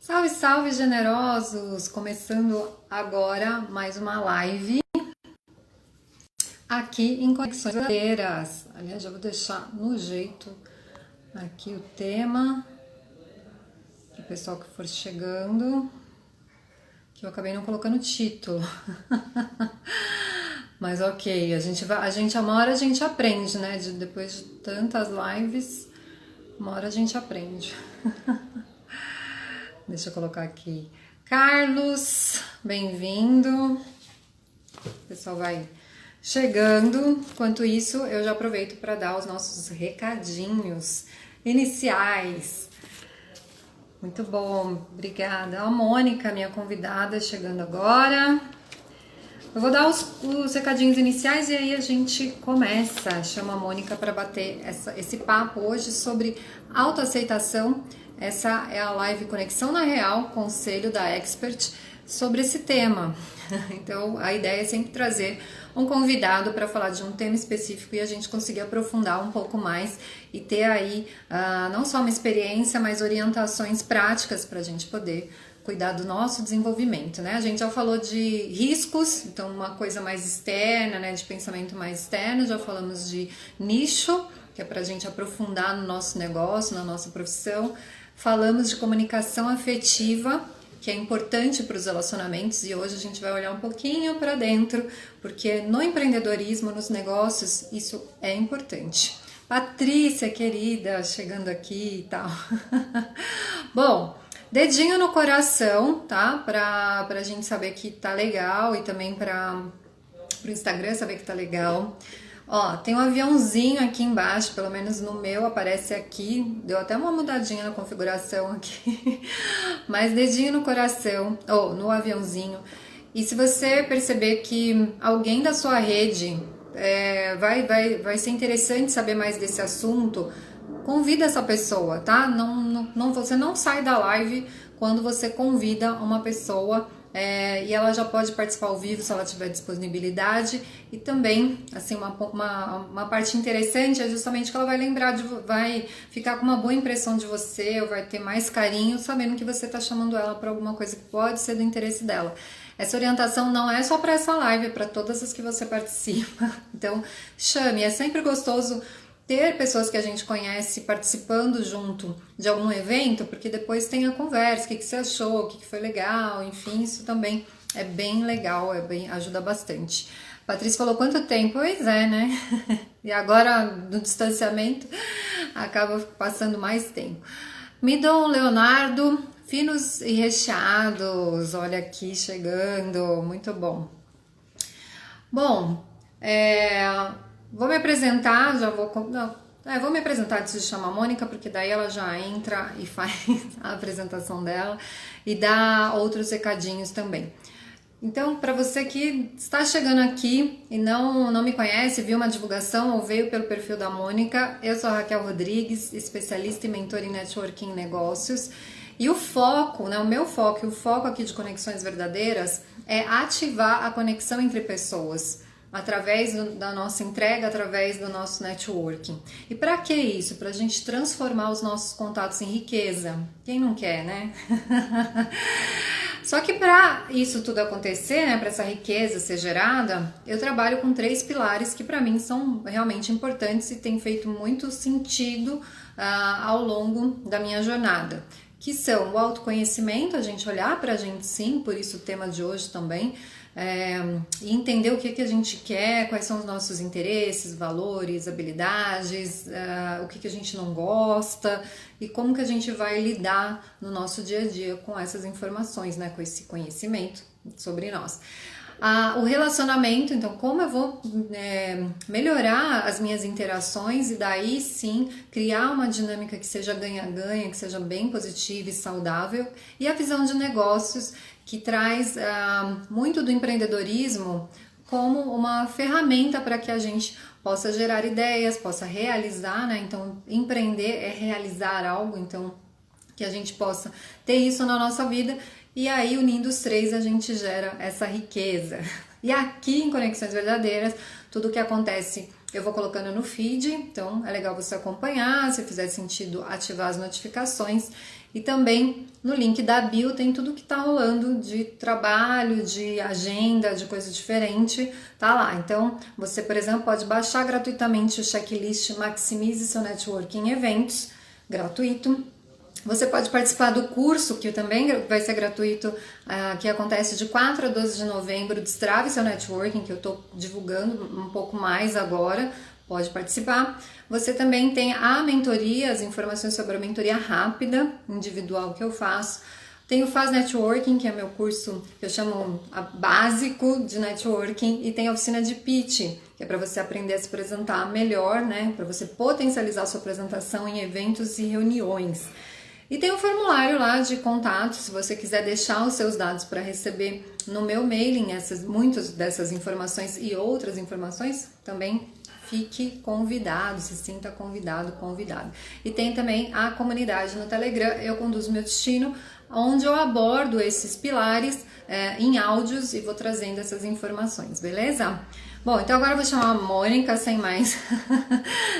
Salve, salve, generosos! Começando agora mais uma live aqui em Conexões Verdadeiras. Aliás, já vou deixar no jeito aqui o tema para o pessoal que for chegando, que eu acabei não colocando título. Mas ok, uma hora a gente aprende, né? Depois de tantas lives, uma hora a gente aprende. Deixa eu colocar aqui. Carlos, bem-vindo. O pessoal vai chegando. Enquanto isso, eu já aproveito para dar os nossos recadinhos iniciais. Muito bom, obrigada. A Mônica, minha convidada, chegando agora. Eu vou dar os recadinhos iniciais e aí a gente começa. Chama a Mônica para bater esse papo hoje sobre autoaceitação. Essa é a live Conexão na Real, conselho da Expert, sobre esse tema. Então, a ideia é sempre trazer um convidado para falar de um tema específico e a gente conseguir aprofundar um pouco mais e ter aí não só uma experiência, mas orientações práticas para a gente poder cuidar do nosso desenvolvimento, né? A gente já falou de riscos, então uma coisa mais externa, né? De pensamento mais externo, já falamos de nicho, que é para a gente aprofundar no nosso negócio, na nossa profissão. Falamos de comunicação afetiva, que é importante para os relacionamentos, e hoje a gente vai olhar um pouquinho para dentro, porque no empreendedorismo, nos negócios, isso é importante. Patrícia, querida, chegando aqui e tal. Bom, dedinho no coração, tá? Pra gente saber que tá legal e também pro Instagram saber que tá legal. Ó, tem um aviãozinho aqui embaixo, pelo menos no meu aparece aqui, deu até uma mudadinha na configuração aqui, mas dedinho no coração, ou no aviãozinho. E se você perceber que alguém da sua rede vai ser interessante saber mais desse assunto, convida essa pessoa, tá? Você não sai da live quando você convida uma pessoa e ela já pode participar ao vivo se ela tiver disponibilidade. E também, assim, uma parte interessante é justamente que ela vai vai ficar com uma boa impressão de você, ou vai ter mais carinho sabendo que você está chamando ela para alguma coisa que pode ser do interesse dela. Essa orientação não é só para essa live, é para todas as que você participa. Então, chame, é sempre gostoso ter pessoas que a gente conhece participando junto de algum evento, porque depois tem a conversa, o que você achou, o que foi legal, enfim, isso também é bem legal, ajuda bastante. Patrícia falou quanto tempo? Pois é, né? E agora, no distanciamento, acaba passando mais tempo. Midon Leonardo, finos e recheados, olha aqui chegando, muito bom. Bom, vou me apresentar, vou me apresentar antes de chamar a Mônica, porque daí ela já entra e faz a apresentação dela e dá outros recadinhos também. Então, para você que está chegando aqui e não me conhece, viu uma divulgação ou veio pelo perfil da Mônica, eu sou a Raquel Rodrigues, especialista e mentor em networking e negócios. E o foco, né, o meu foco e o foco aqui de Conexões Verdadeiras é ativar a conexão entre pessoas, através da nossa entrega, através do nosso networking. E para que isso? Para a gente transformar os nossos contatos em riqueza. Quem não quer, né? Só que para isso tudo acontecer, né, para essa riqueza ser gerada, eu trabalho com 3 pilares que para mim são realmente importantes e têm feito muito sentido ao longo da minha jornada. Que são o autoconhecimento, a gente olhar para a gente sim, por isso o tema de hoje também, e entender o que a gente quer, quais são os nossos interesses, valores, habilidades, o que a gente não gosta e como que a gente vai lidar no nosso dia a dia com essas informações, né, com esse conhecimento sobre nós. O relacionamento, então como eu vou melhorar as minhas interações e daí sim criar uma dinâmica que seja ganha-ganha, que seja bem positiva e saudável, e a visão de negócios que traz muito do empreendedorismo como uma ferramenta para que a gente possa gerar ideias, possa realizar, né? Então empreender é realizar algo, então que a gente possa ter isso na nossa vida. E aí, unindo os 3, a gente gera essa riqueza. E aqui em Conexões Verdadeiras, tudo que acontece eu vou colocando no feed, então é legal você acompanhar, se fizer sentido ativar as notificações. E também no link da bio tem tudo que está rolando de trabalho, de agenda, de coisa diferente, tá lá. Então, você, por exemplo, pode baixar gratuitamente o checklist Maximize seu Networking em Eventos, gratuito. Você pode participar do curso, que também vai ser gratuito, que acontece de 4 a 12 de novembro, Destrave Seu Networking, que eu estou divulgando um pouco mais agora, pode participar. Você também tem a mentoria, as informações sobre a mentoria rápida, individual que eu faço. Tem o Faz Networking, que é meu curso que eu chamo básico de networking, e tem a oficina de pitch, que é para você aprender a se apresentar melhor, né? Para você potencializar a sua apresentação em eventos e reuniões. E tem um formulário lá de contato, se você quiser deixar os seus dados para receber no meu mailing muitas dessas informações e outras informações, também fique convidado, se sinta convidado, convidado. E tem também a comunidade no Telegram, Eu Conduzo Meu Destino, onde eu abordo esses pilares em áudios e vou trazendo essas informações, beleza? Bom, então agora eu vou chamar a Mônica sem mais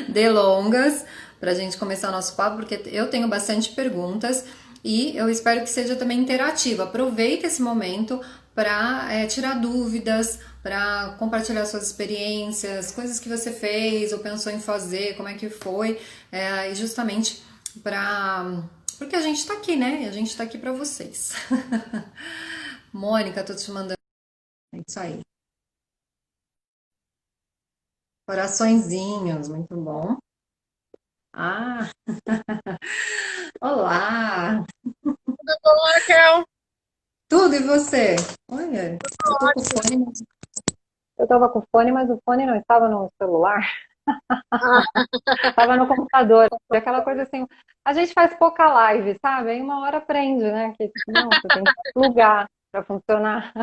delongas para a gente começar o nosso papo, porque eu tenho bastante perguntas e eu espero que seja também interativa. Aproveita esse momento para tirar dúvidas, para compartilhar suas experiências, coisas que você fez ou pensou em fazer, como é que foi, e justamente porque a gente está aqui, né? A gente está aqui para vocês. Mônica, tô te mandando. É isso aí. Coraçõezinhos, muito bom. Ah, olá! Tudo bom, Raquel? Tudo e você? Olha, eu tô com fone, eu tava com fone, mas o fone não estava no celular, Ah, estava no computador. Aquela coisa assim, a gente faz pouca live, sabe? Aí uma hora aprende, né? Que não, você tem que plugar para funcionar,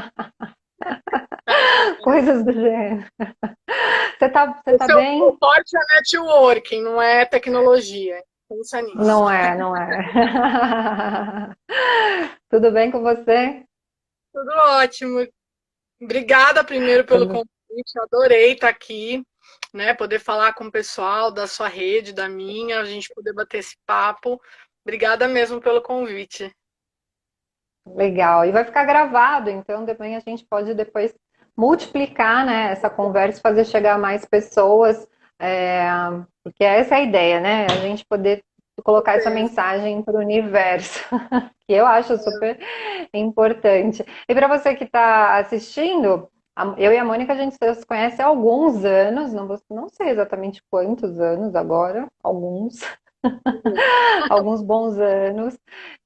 coisas do gênero. Você o tá seu bem? forte é networking, não é tecnologia. Pensa nisso. Não é, não é. Tudo bem com você? Tudo ótimo. Obrigada primeiro pelo Tudo. convite. Adorei estar aqui, né? Poder falar com o pessoal da sua rede, da minha, a gente poder bater esse papo. Obrigada mesmo pelo convite. Legal. E vai ficar gravado, então também a gente pode depois multiplicar, né, essa conversa, e fazer chegar a mais pessoas, é, porque essa é a ideia, né? A gente poder colocar essa mensagem para o universo, que eu acho super importante. E para você que está assistindo, eu e a Mônica, a gente se conhece há alguns anos, não sei exatamente quantos anos agora, alguns. Alguns bons anos.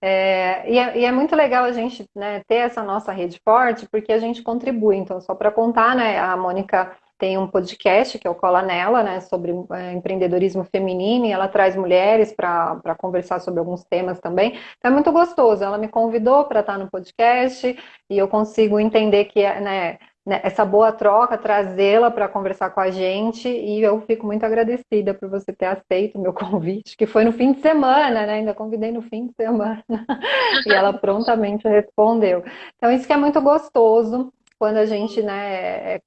E é muito legal a gente, né, ter essa nossa rede forte, porque a gente contribui. Então, só para contar, né, a Mônica tem um podcast que é o Cola Nela, né, sobre empreendedorismo feminino, e ela traz mulheres para conversar sobre alguns temas também. Então, é muito gostoso. Ela me convidou para estar no podcast e eu consigo entender que, né, essa boa troca, trazê-la para conversar com a gente, e eu fico muito agradecida por você ter aceito o meu convite, que foi no fim de semana, né? Ainda convidei no fim de semana, e ela prontamente respondeu. Então, isso que é muito gostoso quando a gente, né,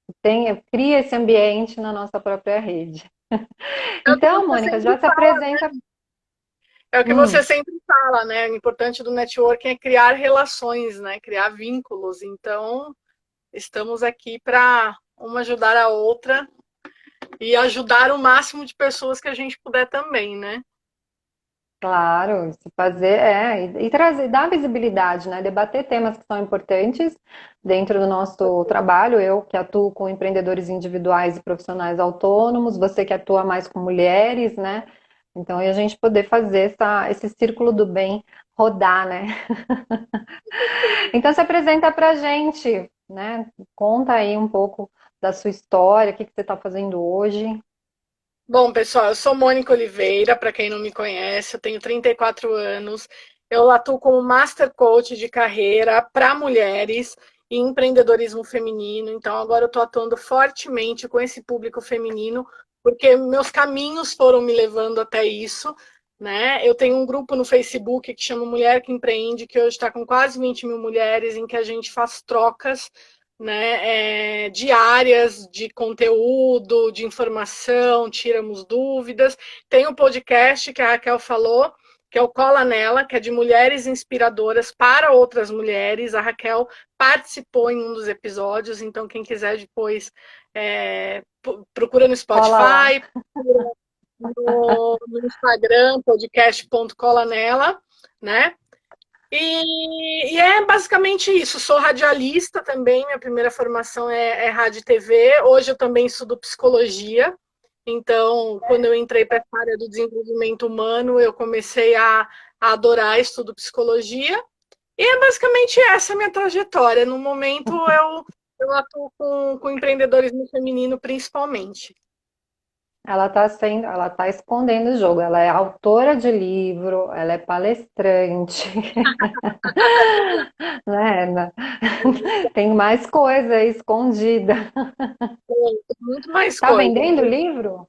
cria esse ambiente na nossa própria rede. É o que Então, você Mônica, sempre já se fala, apresenta. é o que você Hum, sempre fala, né? O importante do networking é criar relações, né? Criar vínculos. Então, estamos aqui para uma ajudar a outra e ajudar o máximo de pessoas que a gente puder também, né? claro, se fazer, e trazer, dar visibilidade, né? Debater temas que são importantes dentro do nosso trabalho. Eu que atuo com empreendedores individuais e profissionais autônomos, você que atua mais com mulheres, né? Então, e a gente poder fazer esse círculo do bem rodar, né? Então, se apresenta pra gente, né? Conta aí um pouco da sua história, o que que você está fazendo hoje. Bom, pessoal, eu sou Mônica Oliveira, para quem não me conhece, eu tenho 34 anos, eu atuo como Master Coach de carreira para mulheres e empreendedorismo feminino, então agora eu estou atuando fortemente com esse público feminino, porque meus caminhos foram me levando até isso, né? Eu tenho um grupo no Facebook que chama Mulher que Empreende, que hoje está com quase 20 mil mulheres, em que a gente faz trocas, né, diárias de conteúdo, de informação, tiramos dúvidas. Tem um podcast que a Raquel falou, que é o Cola Nela, que é de mulheres inspiradoras para outras mulheres. A Raquel participou em um dos episódios, então quem quiser depois procura no Cola lá. Spotify, no Instagram, podcast.colanela, né? E é basicamente isso. Sou radialista também, minha primeira formação é rádio e TV. Hoje eu também estudo psicologia. Então, quando eu entrei para a área do desenvolvimento humano, eu comecei a adorar estudo psicologia. E é basicamente essa a minha trajetória. No momento, eu atuo com empreendedorismo feminino, principalmente. Ela tá escondendo o jogo. Ela é autora de livro, ela é palestrante, né? Tem mais coisa aí escondida. Muito mais Tá coisa. vendendo o livro?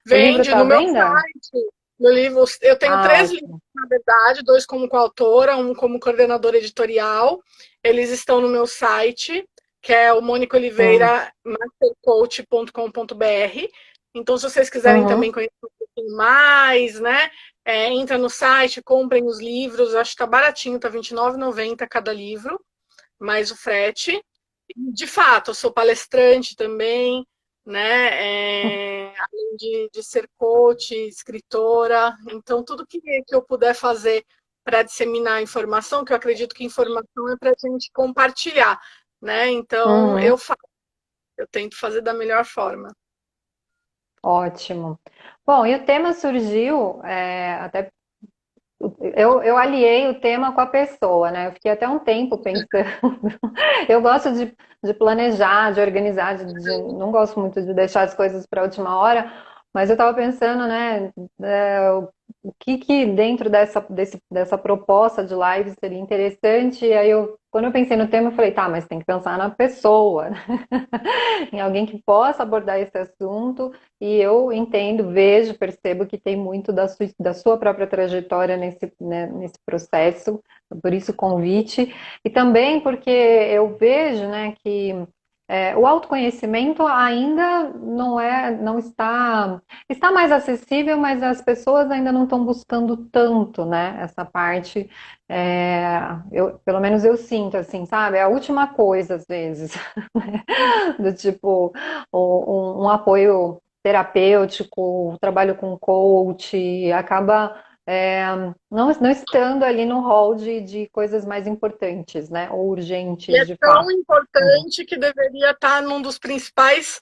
O livro Vende tá à no meu venda? site. No livro, eu tenho Ah, 3 livros, ótimo. na verdade, 2 como coautora, um como coordenadora editorial. Eles estão no meu site, que é o Mônica Hum, Oliveira, mastercoach.com.br. Então, se vocês quiserem também uhum. conhecer um pouquinho mais, né? Entra no site, comprem os livros. Acho que tá baratinho, tá R$ 29,90 cada livro, mais o frete. De fato, eu sou palestrante também, né? Além de ser coach, escritora, então tudo que eu puder fazer para disseminar informação, que eu acredito que informação é para a gente compartilhar, né? Então Uhum. eu tento fazer da melhor forma. Ótimo. Bom, e o tema surgiu, até eu aliei o tema com a pessoa, né? Eu fiquei até um tempo pensando. Eu gosto de planejar, de organizar, não gosto muito de deixar as coisas para a última hora, mas eu estava pensando, né, o que dentro dessa proposta de live seria interessante, e aí quando eu pensei no tema, eu falei, tá, mas tem que pensar na pessoa, em alguém que possa abordar esse assunto, e eu entendo, vejo, percebo que tem muito da sua própria trajetória nesse processo, por isso o convite, e também porque eu vejo, né, que o autoconhecimento ainda não está mais acessível, mas as pessoas ainda não estão buscando tanto, né, essa parte, pelo menos eu sinto assim, sabe, é a última coisa às vezes, do tipo um apoio terapêutico, o trabalho com coach, acaba não estando ali no hall de coisas mais importantes, né? Ou E urgentes é de tão fato. importante que deveria estar num dos principais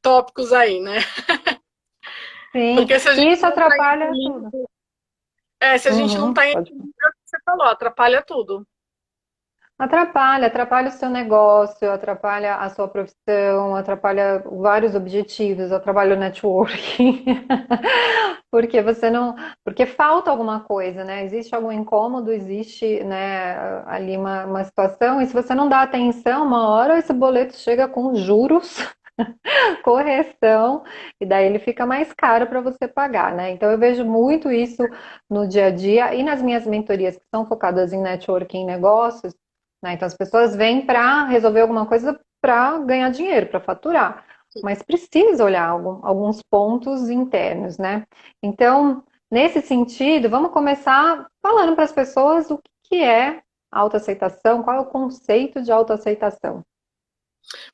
tópicos aí, né? Sim, Porque se a e gente isso não está em atrapalha tudo. equilíbrio, se a gente não Uhum, está em pode. equilíbrio, é o que você falou, atrapalha tudo. Atrapalha o seu negócio, atrapalha a sua profissão, atrapalha vários objetivos, atrapalha o networking, porque você não, porque falta alguma coisa, né? Existe algum incômodo, existe, né, ali uma situação, e se você não dá atenção, uma hora esse boleto chega com juros, correção, e daí ele fica mais caro para você pagar, né? Então eu vejo muito isso no dia a dia e nas minhas mentorias que são focadas em networking e negócios, né? Então as pessoas vêm para resolver alguma coisa para ganhar dinheiro, para faturar, mas precisa olhar alguns pontos internos, né? Então, nesse sentido, vamos começar falando para as pessoas o que é autoaceitação, qual é o conceito de autoaceitação.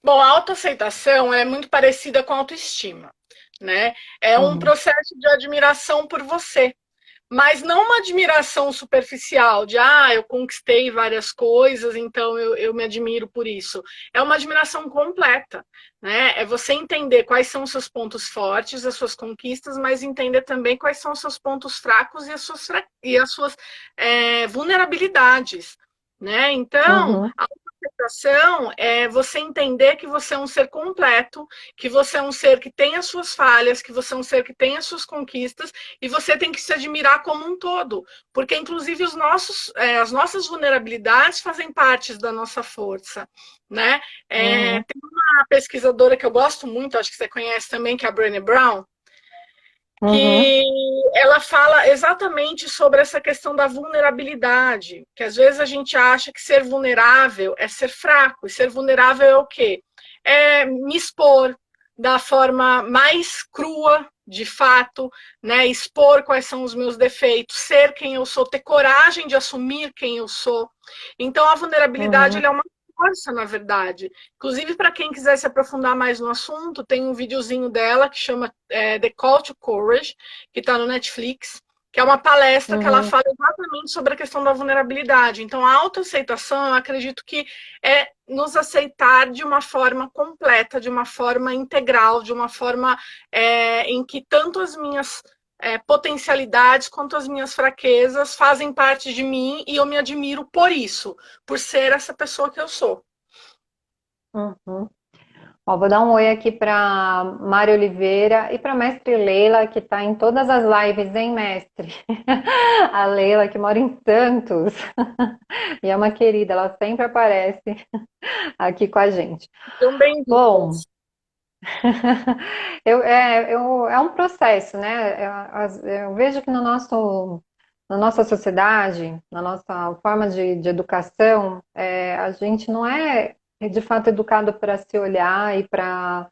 Bom, a autoaceitação é muito parecida com a autoestima, né? É um Uhum. processo de admiração por você, mas não uma admiração superficial, de eu conquistei várias coisas, então eu me admiro por isso. É uma admiração completa, né? É você entender quais são os seus pontos fortes, as suas conquistas, mas entender também quais são os seus pontos fracos e as suas vulnerabilidades, né? Então, Uhum. aceitação é você entender que você é um ser completo, que você é um ser que tem as suas falhas, que você é um ser que tem as suas conquistas, e você tem que se admirar como um todo, porque inclusive as nossas vulnerabilidades fazem parte da nossa força, né? Uhum. Tem uma pesquisadora que eu gosto muito, acho que você conhece também, que é a Brené Brown, Uhum. que ela fala exatamente sobre essa questão da vulnerabilidade, que às vezes a gente acha que ser vulnerável é ser fraco, e ser vulnerável é o quê? É me expor da forma mais crua, de fato, né? Expor quais são os meus defeitos, ser quem eu sou, ter coragem de assumir quem eu sou. Então, a vulnerabilidade é uma força, na verdade. Inclusive, para quem quiser se aprofundar mais no assunto, tem um videozinho dela que chama The Call to Courage, que está no Netflix, que é uma palestra que ela fala exatamente sobre a questão da vulnerabilidade. Então, a autoaceitação, eu acredito que é nos aceitar de uma forma completa, de uma forma integral, de uma forma em que tanto as minhas potencialidades quanto as minhas fraquezas fazem parte de mim e eu me admiro por isso, por ser essa pessoa que eu sou. Uhum. Ó, vou dar um oi aqui para Mari Oliveira e para Mestre Leila, que está em todas as lives, hein, mestre? A Leila, que mora em Santos. E é uma querida, ela sempre aparece aqui com a gente. Também. Bom, é um processo, né? Eu vejo que na nossa sociedade, na nossa forma de educação, a gente não é de fato educado para se olhar e para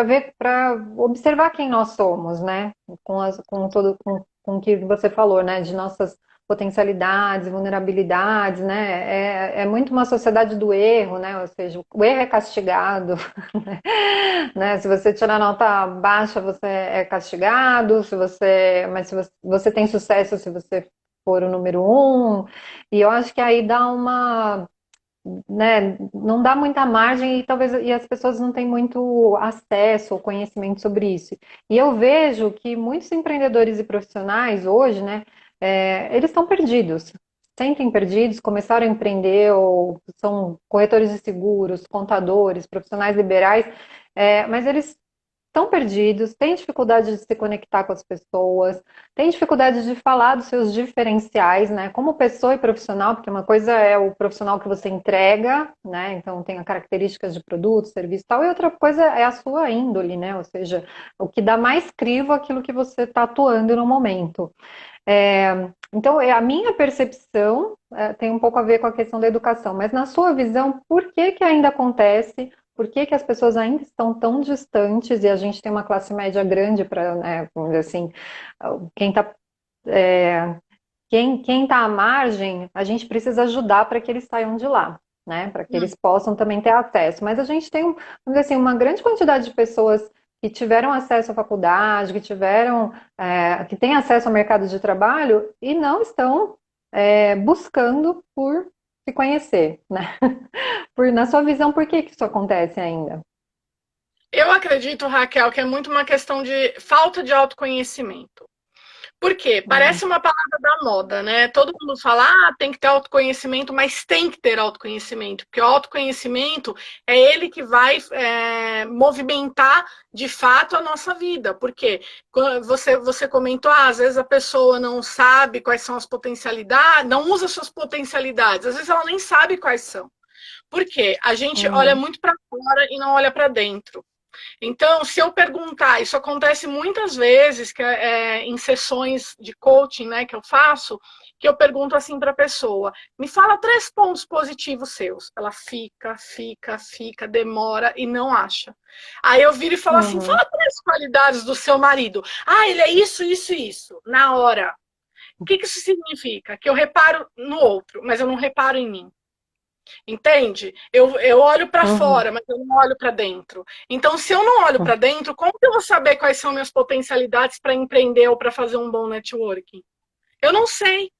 ver, para observar quem nós somos, né? Com o que você falou, né? De nossas potencialidades, vulnerabilidades, né? É muito uma sociedade do erro, né? Ou seja, o erro é castigado, né? Se você tirar nota baixa, você é castigado. Mas se você tem sucesso se você for o número um. E eu acho que aí dá uma, né, não dá muita margem e talvez as pessoas não têm muito acesso ou conhecimento sobre isso. E eu vejo que muitos empreendedores e profissionais hoje, né, eles estão perdidos. Sentem perdidos, começaram a empreender ou são corretores de seguros, contadores, profissionais liberais, mas eles estão perdidos, têm dificuldade de se conectar com as pessoas, têm dificuldade de falar dos seus diferenciais, né? Como pessoa e profissional, porque uma coisa é o profissional que você entrega, né? Então tem as características de produto, serviço e tal, e outra coisa é a sua índole, né? Ou seja, o que dá mais crivo aquilo que você está atuando no momento. Então, a minha percepção tem um pouco a ver com a questão da educação, mas na sua visão, por que que ainda acontece? Por que que as pessoas ainda estão tão distantes e a gente tem uma classe média grande para, né, vamos dizer assim, quem está quem tá à margem, a gente precisa ajudar para que eles saiam de lá, né? Para que eles possam também ter acesso. Mas a gente tem, vamos dizer assim, uma grande quantidade de pessoas que tiveram acesso à faculdade, que têm acesso ao mercado de trabalho e não estão buscando por se conhecer, né? Na sua visão, por que que isso acontece ainda? Eu acredito, Raquel, que é muito uma questão de falta de autoconhecimento. Por quê? Parece uma palavra da moda, né? Todo mundo fala, tem que ter autoconhecimento, mas tem que ter autoconhecimento, porque o autoconhecimento é ele que vai movimentar de fato a nossa vida. Porque você comentou, às vezes a pessoa não sabe quais são as potencialidades, não usa suas potencialidades, às vezes ela nem sabe quais são. Por quê? A gente olha muito para fora e não olha para dentro. Então, se eu perguntar, isso acontece muitas vezes em sessões de coaching, né, que eu faço, que eu pergunto assim para a pessoa, me fala 3 pontos positivos seus. Ela fica, demora e não acha. Aí eu viro e falo assim, fala 3 qualidades do seu marido. Ele é isso, isso e isso. Na hora. O que isso significa? Que eu reparo no outro, mas eu não reparo em mim. Entende? Eu olho para fora, mas eu não olho para dentro. Então, se eu não olho para dentro, como que eu vou saber quais são minhas potencialidades para empreender ou para fazer um bom networking? Eu não sei.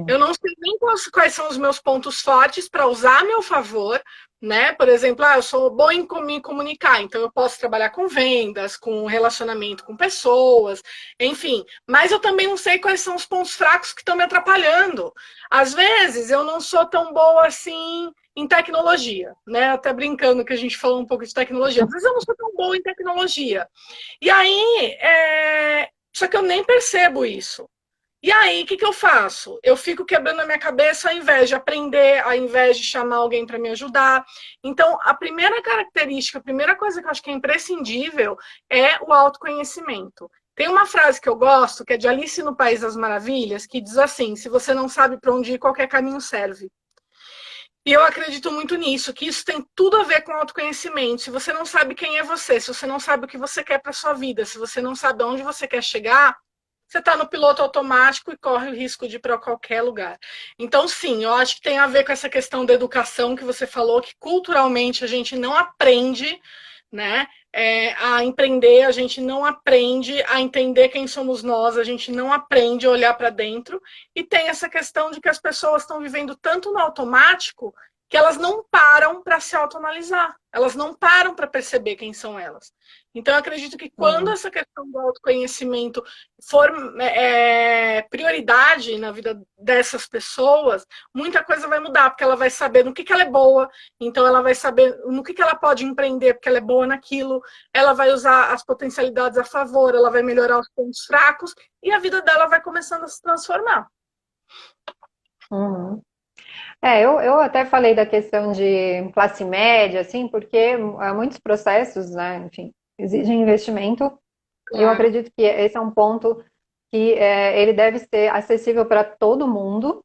Eu não sei nem quais são os meus pontos fortes para usar a meu favor, né? Por exemplo, eu sou bom em me comunicar, então eu posso trabalhar com vendas, com relacionamento com pessoas, enfim. Mas eu também não sei quais são os pontos fracos que estão me atrapalhando. Às vezes eu não sou tão boa assim em tecnologia, né? Até brincando que a gente falou um pouco de tecnologia. Às vezes eu não sou tão boa em tecnologia. E aí, só que eu nem percebo isso. E aí, o que eu faço? Eu fico quebrando a minha cabeça ao invés de aprender, ao invés de chamar alguém para me ajudar. Então, a primeira característica, a primeira coisa que eu acho que é imprescindível é o autoconhecimento. Tem uma frase que eu gosto, que é de Alice no País das Maravilhas, que diz assim, se você não sabe para onde ir, qualquer caminho serve. E eu acredito muito nisso, que isso tem tudo a ver com autoconhecimento. Se você não sabe quem é você, se você não sabe o que você quer para sua vida, se você não sabe aonde você quer chegar, você está no piloto automático e corre o risco de ir para qualquer lugar. Então, sim, eu acho que tem a ver com essa questão da educação que você falou, que culturalmente a gente não aprende, né, a empreender, a gente não aprende a entender quem somos nós, a gente não aprende a olhar para dentro, e tem essa questão de que as pessoas estão vivendo tanto no automático que elas não param para se autoanalisar, elas não param para perceber quem são elas. Então, eu acredito que quando Uhum. essa questão do autoconhecimento for prioridade na vida dessas pessoas, muita coisa vai mudar, porque ela vai saber no que ela é boa, então ela vai saber no que ela pode empreender, porque ela é boa naquilo, ela vai usar as potencialidades a favor, ela vai melhorar os pontos fracos, e a vida dela vai começando a se transformar. Uhum. Eu até falei da questão de classe média, assim, porque muitos processos, né, enfim, exigem investimento. Eu Claro. acredito que esse é um ponto que ele deve ser acessível para todo mundo,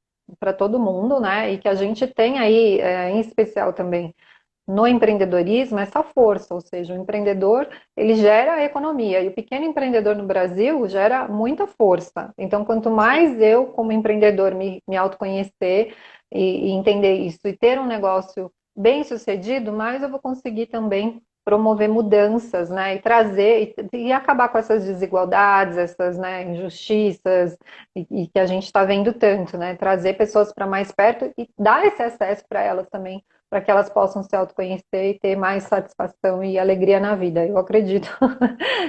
né, e que a gente tem aí, em especial também, no empreendedorismo, essa força, ou seja, o empreendedor, ele gera a economia, e o pequeno empreendedor no Brasil gera muita força. Então, quanto mais eu, como empreendedor, me autoconhecer e entender isso, e ter um negócio bem sucedido, mais eu vou conseguir também promover mudanças, né, e trazer, e acabar com essas desigualdades, essas, né, injustiças, e que a gente está vendo tanto, né, trazer pessoas para mais perto e dar esse acesso para elas também, para que elas possam se autoconhecer e ter mais satisfação e alegria na vida. Eu acredito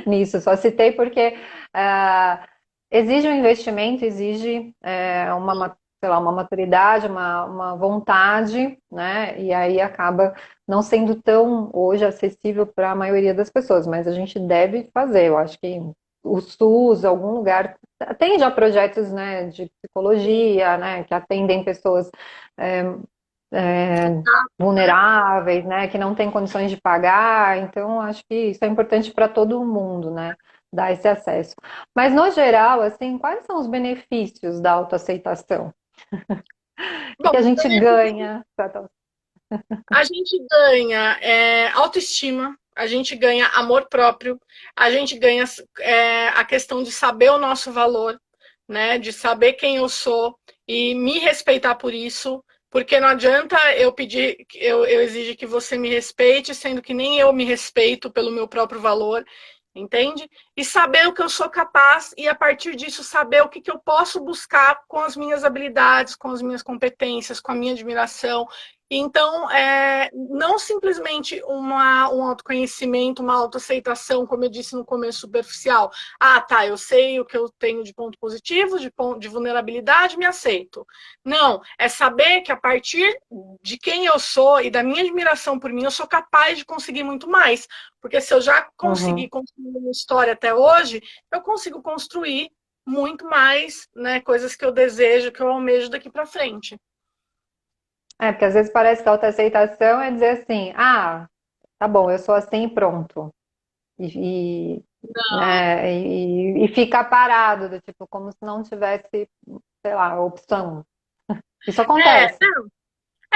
nisso. Só citei porque exige um investimento, exige sei lá, uma maturidade, uma vontade, né? E aí acaba não sendo tão hoje acessível para a maioria das pessoas, mas a gente deve fazer. Eu acho que o SUS, algum lugar, tem já projetos, né, de psicologia, né, que atendem pessoas é, vulneráveis, né, que não têm condições de pagar. Então, acho que isso é importante para todo mundo, né, dar esse acesso. Mas, no geral, assim, quais são os benefícios da autoaceitação? O que Bom, a gente ganha? a gente ganha autoestima, a gente ganha amor próprio, a gente ganha a questão de saber o nosso valor, né? De saber quem eu sou e me respeitar por isso, porque não adianta eu pedir, eu exigir que você me respeite, sendo que nem eu me respeito pelo meu próprio valor, entende? E saber o que eu sou capaz e a partir disso saber o que eu posso buscar com as minhas habilidades, com as minhas competências, com a minha admiração. Então, não simplesmente um autoconhecimento, uma autoaceitação, como eu disse no começo, superficial. Ah, tá, eu sei o que eu tenho de ponto positivo, de vulnerabilidade, me aceito. Não, é saber que a partir de quem eu sou e da minha admiração por mim, eu sou capaz de conseguir muito mais. Porque se eu já consegui Uhum. construir uma história até hoje, eu consigo construir muito mais, né, coisas que eu desejo, que eu almejo daqui para frente. Porque às vezes parece que a autoaceitação é dizer assim, tá bom, eu sou assim e pronto. E, e ficar parado, do tipo, como se não tivesse, sei lá, opção. Isso É, acontece.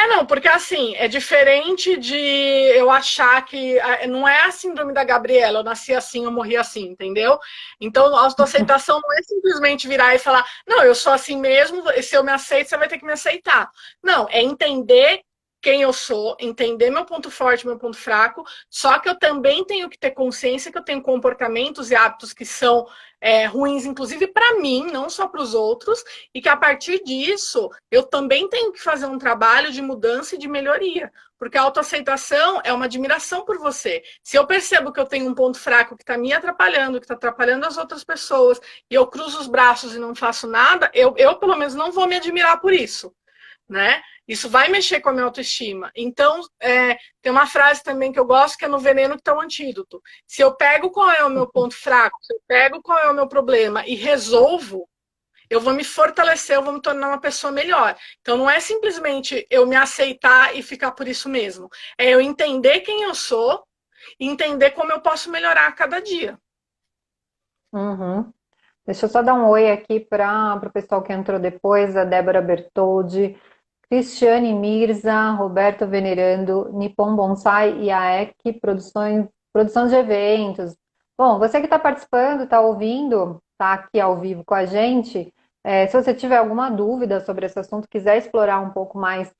não, porque assim, é diferente de eu achar que não é a síndrome da Gabriela, eu nasci assim, eu morri assim, entendeu? Então, a autoaceitação não é simplesmente virar e falar, não, eu sou assim mesmo, se eu me aceito, você vai ter que me aceitar. Não, é entender quem eu sou, entender meu ponto forte, meu ponto fraco, só que eu também tenho que ter consciência que eu tenho comportamentos e hábitos que são ruins, inclusive para mim, não só para os outros, e que a partir disso eu também tenho que fazer um trabalho de mudança e de melhoria, porque a autoaceitação é uma admiração por você. Se eu percebo que eu tenho um ponto fraco que está me atrapalhando, que está atrapalhando as outras pessoas, e eu cruzo os braços e não faço nada, eu pelo menos não vou me admirar por isso, né? Isso vai mexer com a minha autoestima. Então, tem uma frase também que eu gosto, que é no veneno que está o antídoto. Se eu pego qual é o meu ponto fraco, se eu pego qual é o meu problema e resolvo, eu vou me fortalecer, eu vou me tornar uma pessoa melhor. Então, não é simplesmente eu me aceitar e ficar por isso mesmo. É eu entender quem eu sou e entender como eu posso melhorar a cada dia. Uhum. Deixa eu só dar um oi aqui para o pessoal que entrou depois, a Débora Bertoldi. Cristiane Mirza, Roberto Venerando, Nippon Bonsai e AEC produção de eventos. Bom, você que está participando, está ouvindo, está aqui ao vivo com a gente, se você tiver alguma dúvida sobre esse assunto, quiser explorar um pouco mais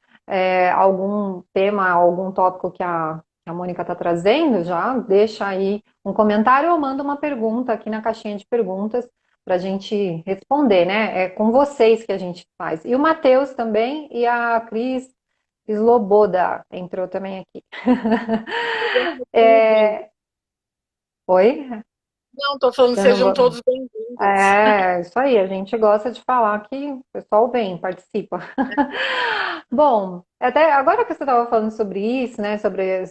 algum tema, algum tópico que a Mônica está trazendo, já deixa aí um comentário ou manda uma pergunta aqui na caixinha de perguntas para a gente responder, né? É com vocês que a gente faz. E o Matheus também e a Cris Sloboda entrou também aqui. Oi? Não, estou falando Eu sejam não todos bem-vindos. isso aí, a gente gosta de falar que o pessoal vem, participa. Bom, até agora que você estava falando sobre isso, né, sobre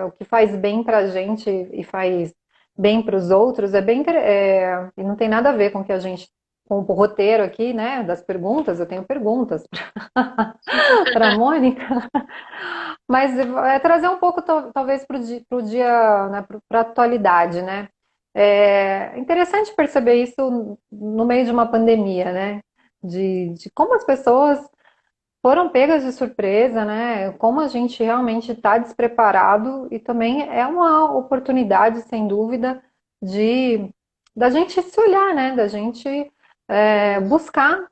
o que faz bem para a gente e faz bem para os outros, e não tem nada a ver com o que a gente, com o roteiro aqui, né, das perguntas, eu tenho perguntas para a Mônica, mas é trazer um pouco, talvez, para o dia, né, para a atualidade, né? É interessante perceber isso no meio de uma pandemia, né? De como as pessoas foram pegas de surpresa, né? Como a gente realmente está despreparado e também é uma oportunidade, sem dúvida, de da gente se olhar, né? Da gente buscar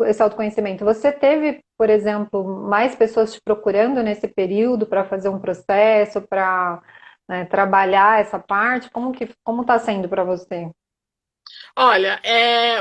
esse autoconhecimento. Você teve, por exemplo, mais pessoas te procurando nesse período para fazer um processo, para trabalhar essa parte? Como está sendo para você? Olha,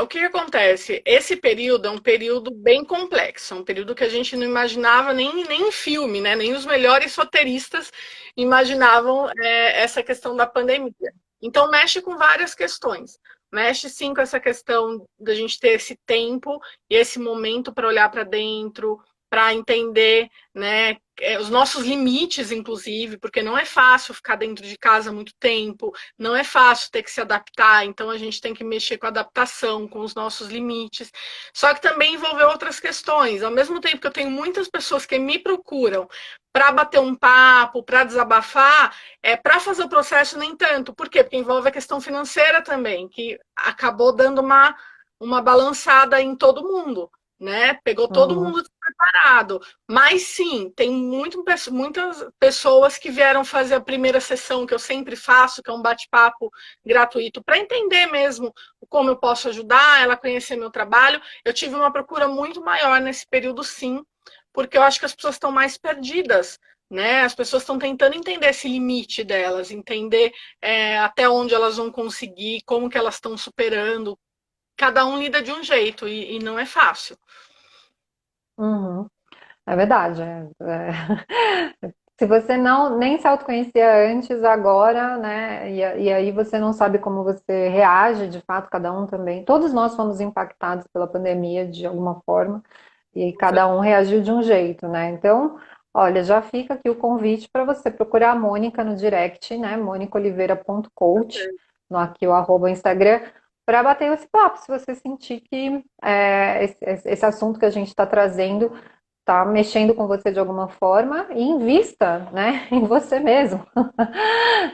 o que que acontece? Esse período é um período bem complexo, é um período que a gente não imaginava nem em filme, né? Nem os melhores roteiristas imaginavam essa questão da pandemia. Então, mexe com várias questões. Mexe sim com essa questão da gente ter esse tempo e esse momento para olhar para dentro, para entender, né, os nossos limites, inclusive, porque não é fácil ficar dentro de casa muito tempo, não é fácil ter que se adaptar, então a gente tem que mexer com a adaptação, com os nossos limites. Só que também envolveu outras questões. Ao mesmo tempo que eu tenho muitas pessoas que me procuram para bater um papo, para desabafar, para fazer o processo nem tanto. Por quê? Porque envolve a questão financeira também, que acabou dando uma balançada em todo mundo. Né? Pegou todo Uhum. mundo despreparado. Mas sim, tem muitas pessoas que vieram fazer a primeira sessão que eu sempre faço, que é um bate-papo gratuito, para entender mesmo como eu posso ajudar, ela conhecer meu trabalho. Eu tive uma procura muito maior nesse período, sim, porque eu acho que as pessoas estão mais perdidas. Né? As pessoas estão tentando entender esse limite delas, entender até onde elas vão conseguir, como que elas estão superando. Cada um lida de um jeito e não é fácil. Uhum. É verdade. Se você não nem se autoconhecia antes, agora, né? E aí você não sabe como você reage, de fato, cada um também. Todos nós fomos impactados pela pandemia de alguma forma, e cada um reagiu de um jeito, né? Então, olha, já fica aqui o convite para você procurar a Mônica no direct, né? monicaoliveira.coach, no aqui o arroba Instagram, para bater esse papo, se você sentir que esse assunto que a gente está trazendo está mexendo com você de alguma forma e invista, né, em você mesmo.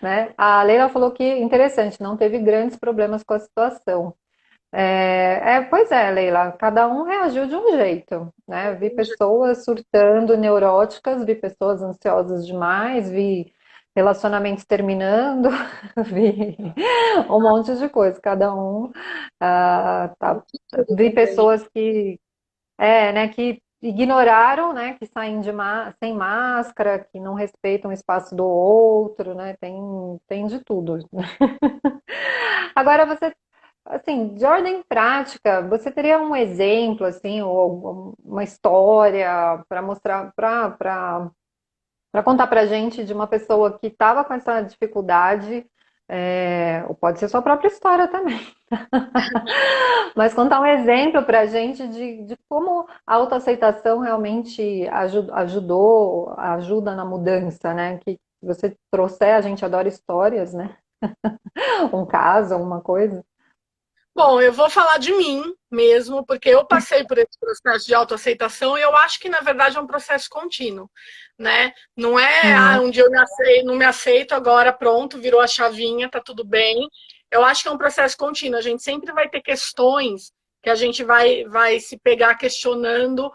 Né? A Leila falou que, interessante, não teve grandes problemas com a situação. Pois é, Leila, cada um reagiu de um jeito, né? Vi pessoas surtando, neuróticas, vi pessoas ansiosas demais, vi relacionamentos terminando, vi um monte de coisa, cada um vi pessoas né, que ignoraram, né, que saem sem máscara, que não respeitam o espaço do outro, né, tem de tudo. Agora você, assim, de ordem prática, você teria um exemplo, assim, ou uma história para mostrar, para contar para gente de uma pessoa que estava com essa dificuldade, ou pode ser sua própria história também. Mas contar um exemplo para a gente de como a autoaceitação realmente ajuda na mudança, né? Que você trouxer, a gente adora histórias, né? Um caso, alguma coisa. Bom, eu vou falar de mim mesmo, porque eu passei por esse processo de autoaceitação e eu acho que, na verdade, é um processo contínuo, né? Não é, Uhum, um dia eu não me aceito, agora pronto, virou a chavinha, tá tudo bem. Eu acho que é um processo contínuo. A gente sempre vai ter questões que a gente vai se pegar questionando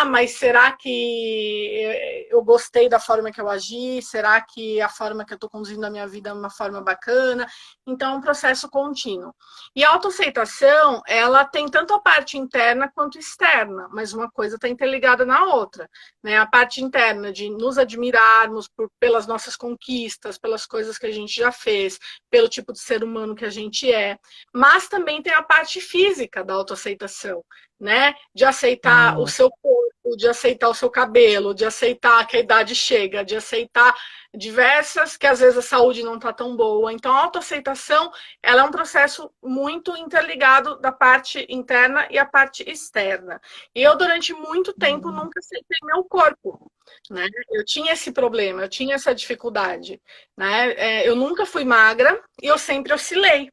Mas será que eu gostei da forma que eu agi? Será que a forma que eu estou conduzindo a minha vida é uma forma bacana? Então, é um processo contínuo. E a autoaceitação, ela tem tanto a parte interna quanto externa, mas uma coisa está interligada na outra, né? A parte interna de nos admirarmos pelas nossas conquistas, pelas coisas que a gente já fez, pelo tipo de ser humano que a gente é, mas também tem a parte física da autoaceitação, né? De aceitar o Hum, seu corpo, de aceitar o seu cabelo, de aceitar que a idade chega, de aceitar diversas, que às vezes a saúde não está tão boa. Então, a autoaceitação, ela é um processo muito interligado da parte interna e a parte externa. E eu, durante muito tempo, hum, nunca aceitei meu corpo, né? Eu tinha esse problema, eu tinha essa dificuldade, né? Eu nunca fui magra e eu sempre oscilei.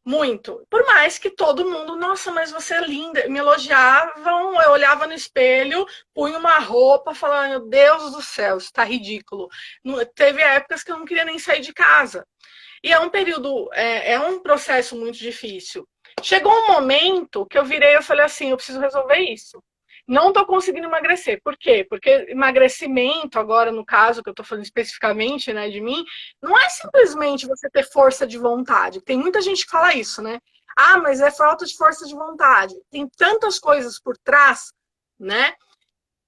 Muito. Por mais que todo mundo, nossa, mas você é linda, me elogiavam, eu olhava no espelho, punha uma roupa, falava, meu Deus do céu, isso tá ridículo. Teve épocas que eu não queria nem sair de casa. E é um período, é um processo muito difícil. Chegou um momento que eu virei e falei assim, eu preciso resolver isso. Não estou conseguindo emagrecer. Por quê? Porque emagrecimento, agora no caso que eu estou falando especificamente, né, de mim, não é simplesmente você ter força de vontade. Tem muita gente que fala isso, né? Ah, mas é falta de força de vontade. Tem tantas coisas por trás, né?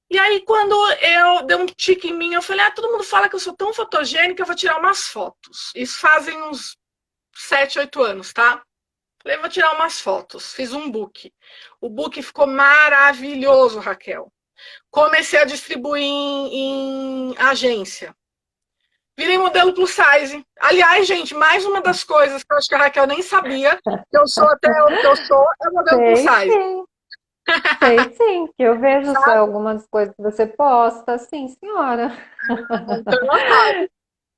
E aí, quando eu dei um tique em mim, eu falei: todo mundo fala que eu sou tão fotogênica, eu vou tirar umas fotos. Isso fazem uns 7, 8 anos, tá? Falei: vou tirar umas fotos. Fiz um book. O book ficou maravilhoso, Raquel. Comecei a distribuir em agência. Virei modelo plus size. Aliás, gente, mais uma das coisas que eu acho que a Raquel nem sabia, que eu sou até o que eu sou, é modelo plus sei size. sim, sei sim, que eu vejo só Sabe? algumas coisas que você posta, sim, senhora. Então,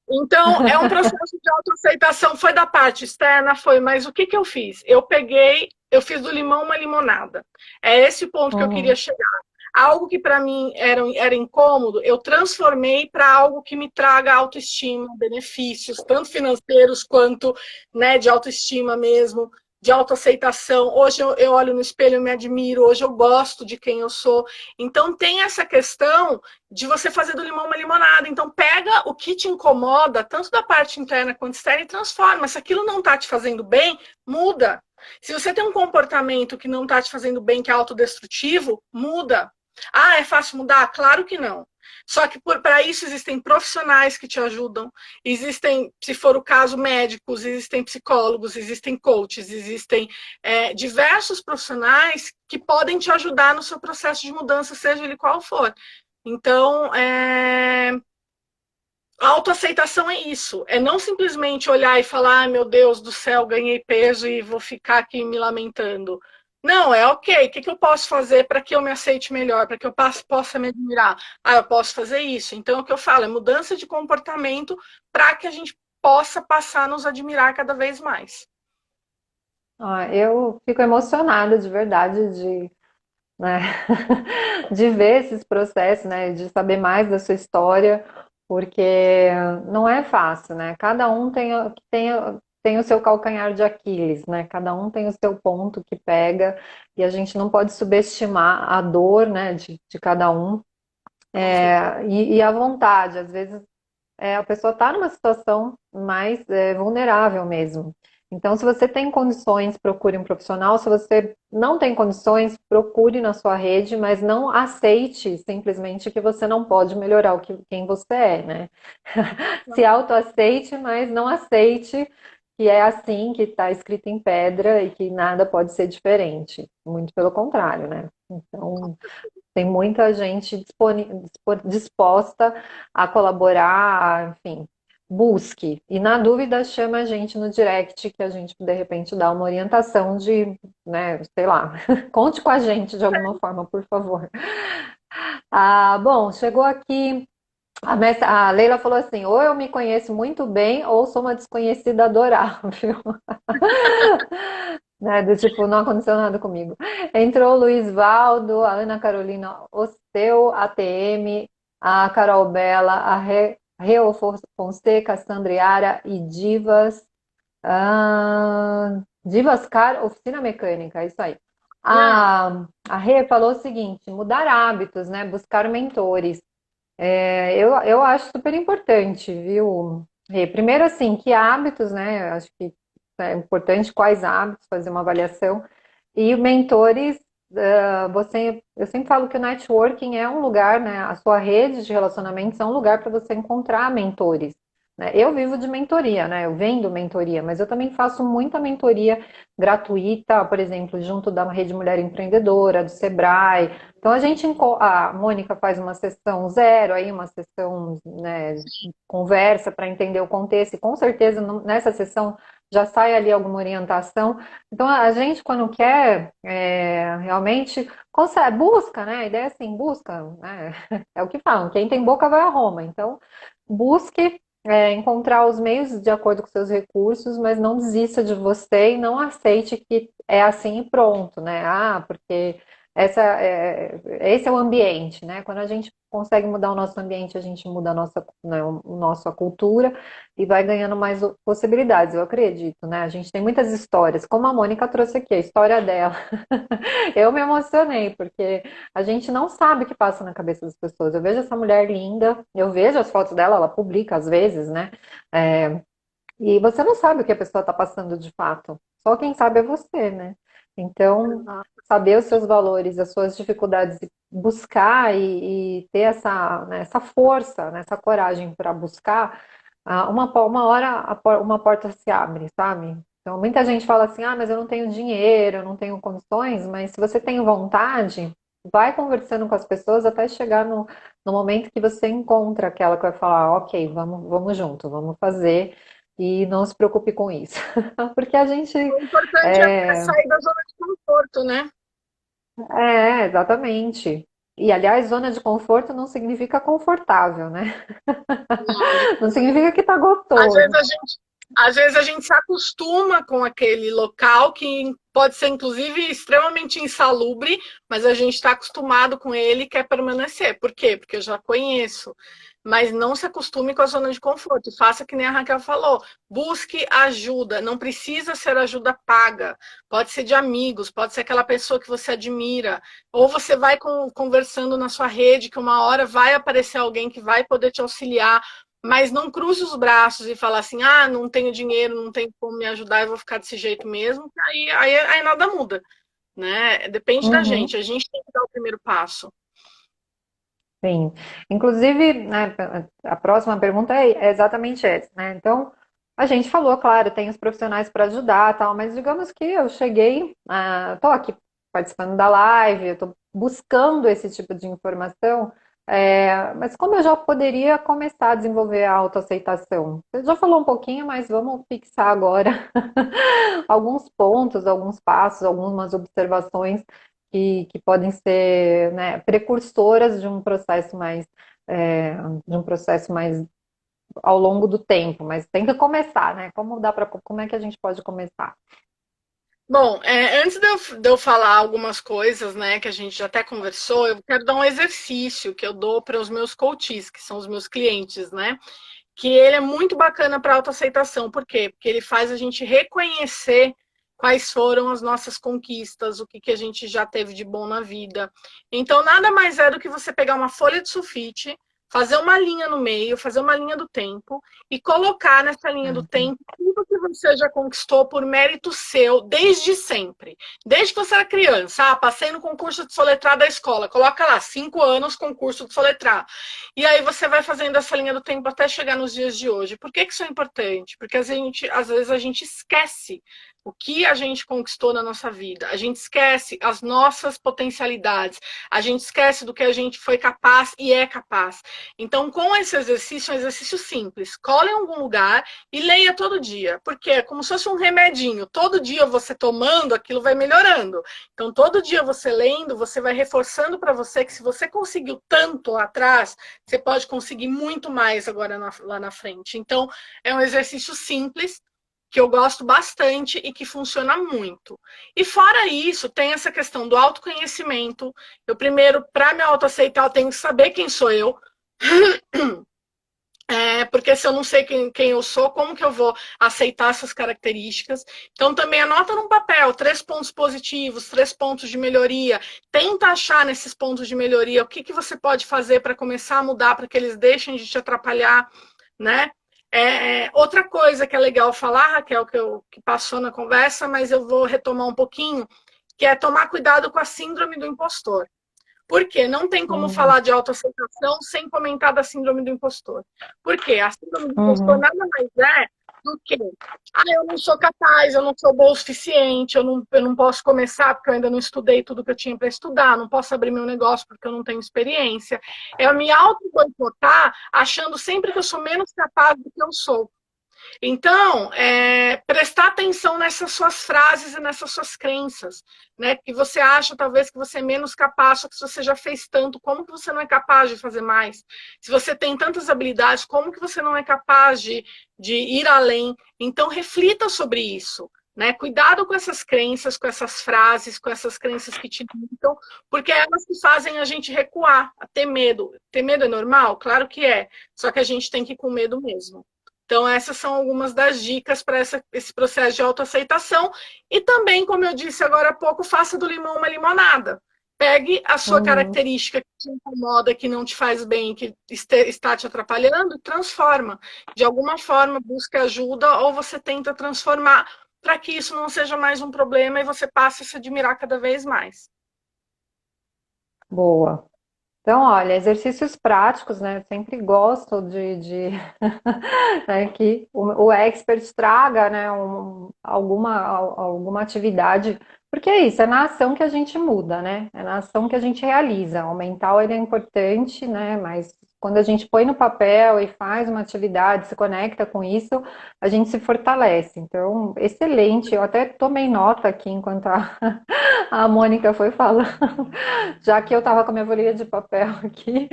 então, é um processo de autoaceitação. Foi da parte externa, foi, mas o que, que eu fiz? Eu fiz do limão uma limonada. É esse o ponto que eu queria Uhum. chegar. Algo que para mim era incômodo, eu transformei para algo que me traga autoestima, benefícios, tanto financeiros quanto, né, de autoestima mesmo, de autoaceitação. Hoje eu olho no espelho e me admiro, hoje eu gosto de quem eu sou. Então tem essa questão de você fazer do limão uma limonada. Então pega o que te incomoda, tanto da parte interna quanto externa, e transforma. Se aquilo não está te fazendo bem, muda. Se você tem um comportamento que não está te fazendo bem, que é autodestrutivo, muda. Ah, é fácil mudar? Claro que não. Só que para isso existem profissionais que te ajudam, existem, se for o caso, médicos, existem psicólogos, existem coaches, existem diversos profissionais que podem te ajudar no seu processo de mudança, seja ele qual for. Então, a autoaceitação é isso, é não simplesmente olhar e falar, ah, meu Deus do céu, ganhei peso e vou ficar aqui me lamentando. Não, é ok, o que eu posso fazer para que eu me aceite melhor, para que eu possa me admirar? Ah, eu posso fazer isso. Então, o que eu falo é mudança de comportamento para que a gente possa passar a nos admirar cada vez mais. Ah, eu fico emocionada de verdade né, de ver esses processos, né, de saber mais da sua história, porque não é fácil, né? Cada um tem o seu calcanhar de Aquiles, né? Cada um tem o seu ponto que pega, e a gente não pode subestimar a dor, né, de cada um, Com certeza. e a vontade. Às vezes a pessoa está numa situação mais vulnerável mesmo. Então, se você tem condições, procure um profissional. Se você não tem condições, procure na sua rede, mas não aceite simplesmente que você não pode melhorar quem você é, né? Se autoaceite, mas não aceite que é assim, que está escrito em pedra e que nada pode ser diferente. Muito pelo contrário, né? Então, tem muita gente disposta a colaborar, enfim, busque. E na dúvida, chama a gente no direct que a gente, de repente, dá uma orientação de, né, sei lá, conte com a gente de alguma forma, por favor. Ah, bom, chegou aqui. A Leila falou assim: ou eu me conheço muito bem, ou sou uma desconhecida adorável. Né, do tipo, não aconteceu nada comigo. Entrou o Luiz Valdo, a Ana Carolina Osteu, ATM, a Carol Bela, a Reo Fonseca, a Sandriara e Divas. Divas Car, Oficina Mecânica, isso aí. Não. A Rê falou o seguinte, mudar hábitos, né? Buscar mentores. Eu acho super importante, viu? Rê? Primeiro, assim, que hábitos, né? Acho que é importante quais hábitos, fazer uma avaliação. E mentores, eu sempre falo que o networking é um lugar, né? A sua rede de relacionamentos é um lugar para você encontrar mentores. Né? Eu vivo de mentoria, né? Eu vendo mentoria, mas eu também faço muita mentoria gratuita, por exemplo, junto da Rede Mulher Empreendedora, do Sebrae. Então a Mônica faz uma sessão zero, aí uma sessão, né, conversa para entender o contexto, e com certeza nessa sessão já sai ali alguma orientação. Então a gente, quando quer realmente consegue, busca, né? A ideia é assim, busca, né? É o que falam, quem tem boca vai a Roma. Então, busque encontrar os meios de acordo com seus recursos, mas não desista de você e não aceite que é assim e pronto, né? Ah, porque esse é o ambiente, né? Quando a gente consegue mudar o nosso ambiente, a gente muda a nossa, né, nossa cultura e vai ganhando mais possibilidades, eu acredito, né? A gente tem muitas histórias, como a Mônica trouxe aqui, a história dela. Eu me emocionei, porque a gente não sabe o que passa na cabeça das pessoas. Eu vejo essa mulher linda, eu vejo as fotos dela, ela publica às vezes, né? É, e você não sabe o que a pessoa está passando de fato. Só quem sabe é você, né? Então, saber os seus valores, as suas dificuldades, buscar e ter né, essa força, né, essa coragem para buscar, uma hora uma porta se abre, sabe? Então, muita gente fala assim, ah, mas eu não tenho dinheiro, eu não tenho condições, mas se você tem vontade, vai conversando com as pessoas até chegar no momento que você encontra aquela que vai falar, ok, vamos junto, vamos fazer e não se preocupe com isso. Porque a gente O importante é é, sair da zona de conforto, né? exatamente. E aliás, zona de conforto não significa confortável, né? Não, de Não forma significa nenhuma. que tá Às vezes gostoso. a gente, às vezes a gente se acostuma com aquele local que pode ser inclusive extremamente insalubre, mas a gente está acostumado com ele e quer permanecer. Por quê? Porque eu já conheço. Mas não se acostume com a zona de conforto. Faça que nem a Raquel falou. Busque ajuda. Não precisa ser ajuda paga. Pode ser de amigos, pode ser aquela pessoa que você admira. Ou você vai conversando na sua rede, que uma hora vai aparecer alguém que vai poder te auxiliar, mas não cruze os braços e fala assim, ah, não tenho dinheiro, não tenho como me ajudar, eu vou ficar desse jeito mesmo, aí nada muda, né? Depende da Uhum, gente, a gente tem que dar o primeiro passo. sim. Inclusive, né, a próxima pergunta é exatamente essa, né? Então, a gente falou, claro, tem os profissionais para ajudar, tal, mas digamos que eu cheguei, tô aqui participando da live, eu tô buscando esse tipo de informação, mas como eu já poderia começar a desenvolver a autoaceitação? Você já falou um pouquinho, mas vamos fixar agora alguns pontos, alguns passos, algumas observações que podem ser, né, precursoras de um processo é, de um processo mais ao longo do tempo, mas tem que começar, né? Como é que a gente pode começar? Bom, antes de eu falar algumas coisas, né, que a gente já até conversou, eu quero dar um exercício que eu dou para os meus coaches, que são os meus clientes, né? Que ele é muito bacana para autoaceitação. Por quê? Porque ele faz a gente reconhecer quais foram as nossas conquistas, o que, que a gente já teve de bom na vida. Então, nada mais é do que você pegar uma folha de sulfite, fazer uma linha no meio, fazer uma linha do tempo e colocar nessa linha do Uhum. tempo tudo que você já conquistou por mérito seu desde sempre. Desde que você era criança, passei no concurso de soletrar da escola, coloca lá, 5 anos concurso de soletrar. E aí você vai fazendo essa linha do tempo até chegar nos dias de hoje. Por que isso é importante? Porque às vezes a gente esquece o que a gente conquistou na nossa vida. A gente esquece as nossas potencialidades. A gente esquece do que a gente foi capaz e é capaz. Então, com esse exercício, é um exercício simples. Cola em algum lugar e leia todo dia. Porque é como se fosse um remedinho. Todo dia você tomando, aquilo vai melhorando. Então, todo dia você lendo, você vai reforçando para você que se você conseguiu tanto lá atrás, você pode conseguir muito mais agora lá na frente. Então, é um exercício simples, que eu gosto bastante e que funciona muito. E fora isso, tem essa questão do autoconhecimento. Eu primeiro, para me autoaceitar, eu tenho que saber quem sou eu. Porque se eu não sei quem eu sou, como que eu vou aceitar essas características? Então, também anota num papel 3 pontos positivos, 3 pontos de melhoria. Tenta achar nesses pontos de melhoria o que você pode fazer para começar a mudar, para que eles deixem de te atrapalhar, né? Outra coisa que é legal falar, Raquel, que passou na conversa, mas eu vou retomar um pouquinho, que é tomar cuidado com a síndrome do impostor. Por quê? Não tem como Uhum. falar de autoaceitação sem comentar da síndrome do impostor. Por quê? A síndrome do impostor Uhum. nada mais é do que eu não sou capaz, eu não sou boa o suficiente, eu não posso começar porque eu ainda não estudei tudo que eu tinha para estudar, não posso abrir meu negócio porque eu não tenho experiência. É eu me auto-boicotar achando sempre que eu sou menos capaz do que eu sou. Então, prestar atenção nessas suas frases e nessas suas crenças, né? Que você acha talvez que você é menos capaz, só que se você já fez tanto, como que você não é capaz de fazer mais? Se você tem tantas habilidades, como que você não é capaz de ir além? Então, reflita sobre isso. Né? Cuidado com essas crenças, com essas frases, com essas crenças que te limitam, porque é elas que fazem a gente recuar, a ter medo. Ter medo é normal? Claro que é. Só que a gente tem que ir com medo mesmo. Então, essas são algumas das dicas para esse processo de autoaceitação. E também, como eu disse agora há pouco, faça do limão uma limonada. Pegue a sua Uhum. característica que te incomoda, que não te faz bem, que está te atrapalhando, e transforma. De alguma forma, busque ajuda ou você tenta transformar para que isso não seja mais um problema e você passe a se admirar cada vez mais. Boa. Então, olha, exercícios práticos, né? Eu sempre gosto né, que o expert traga, né, alguma atividade, porque é isso, é na ação que a gente muda, né? É na ação que a gente realiza. O mental, ele é importante, né? Mas quando a gente põe no papel e faz uma atividade, se conecta com isso, a gente se fortalece. Então, excelente. Eu até tomei nota aqui enquanto a Mônica foi falando, já que eu estava com a minha folha de papel aqui.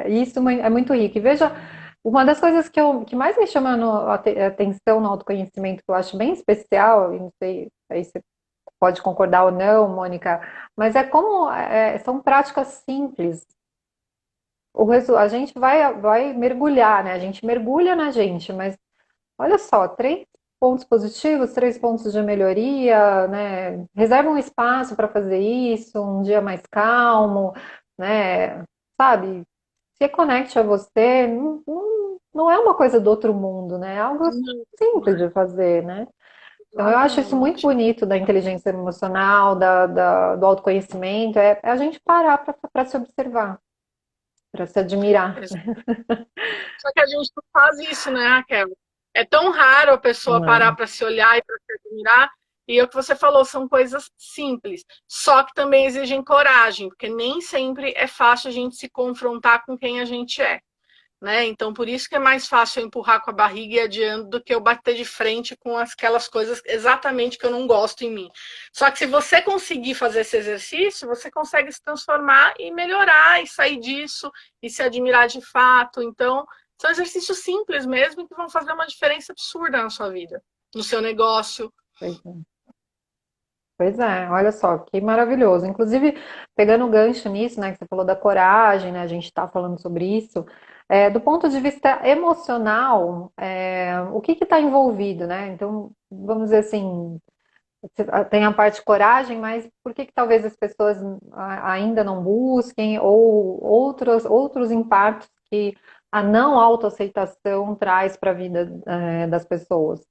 Isso é muito rico. E veja, uma das coisas que mais me chama atenção no autoconhecimento, que eu acho bem especial, e não sei aí você pode concordar ou não, Mônica, mas é como são práticas simples. A gente vai mergulhar, né? A gente mergulha na gente, mas olha só, 3 pontos positivos, 3 pontos de melhoria, né? Reserva um espaço para fazer isso, um dia mais calmo, né? Sabe? Se conecte a você, não é uma coisa do outro mundo, né? É algo simples de fazer, né? Então, eu acho isso muito Exatamente. bonito da inteligência emocional, do autoconhecimento, é a gente parar para se observar, para se admirar. Só que a gente não faz isso, né, Raquel? É tão raro a pessoa parar Né? para se olhar e para se admirar. E é o que você falou, são coisas simples, só que também exigem coragem, porque nem sempre é fácil a gente se confrontar com quem a gente é. Né? Então, por isso que é mais fácil eu empurrar com a barriga e adiando do que eu bater de frente com aquelas coisas exatamente que eu não gosto em mim. Só que se você conseguir fazer esse exercício, você consegue se transformar e melhorar e sair disso e se admirar de fato. Então, são exercícios simples mesmo que vão fazer uma diferença absurda na sua vida, no seu negócio. Pois é. Pois é, olha só, que maravilhoso. Inclusive, pegando o gancho nisso, né, que você falou da coragem, né, a gente está falando sobre isso, do ponto de vista emocional, o que está envolvido, né? Então, vamos dizer assim, tem a parte de coragem, mas por que talvez as pessoas ainda não busquem, ou outros impactos que a não autoaceitação traz para a vida, das pessoas?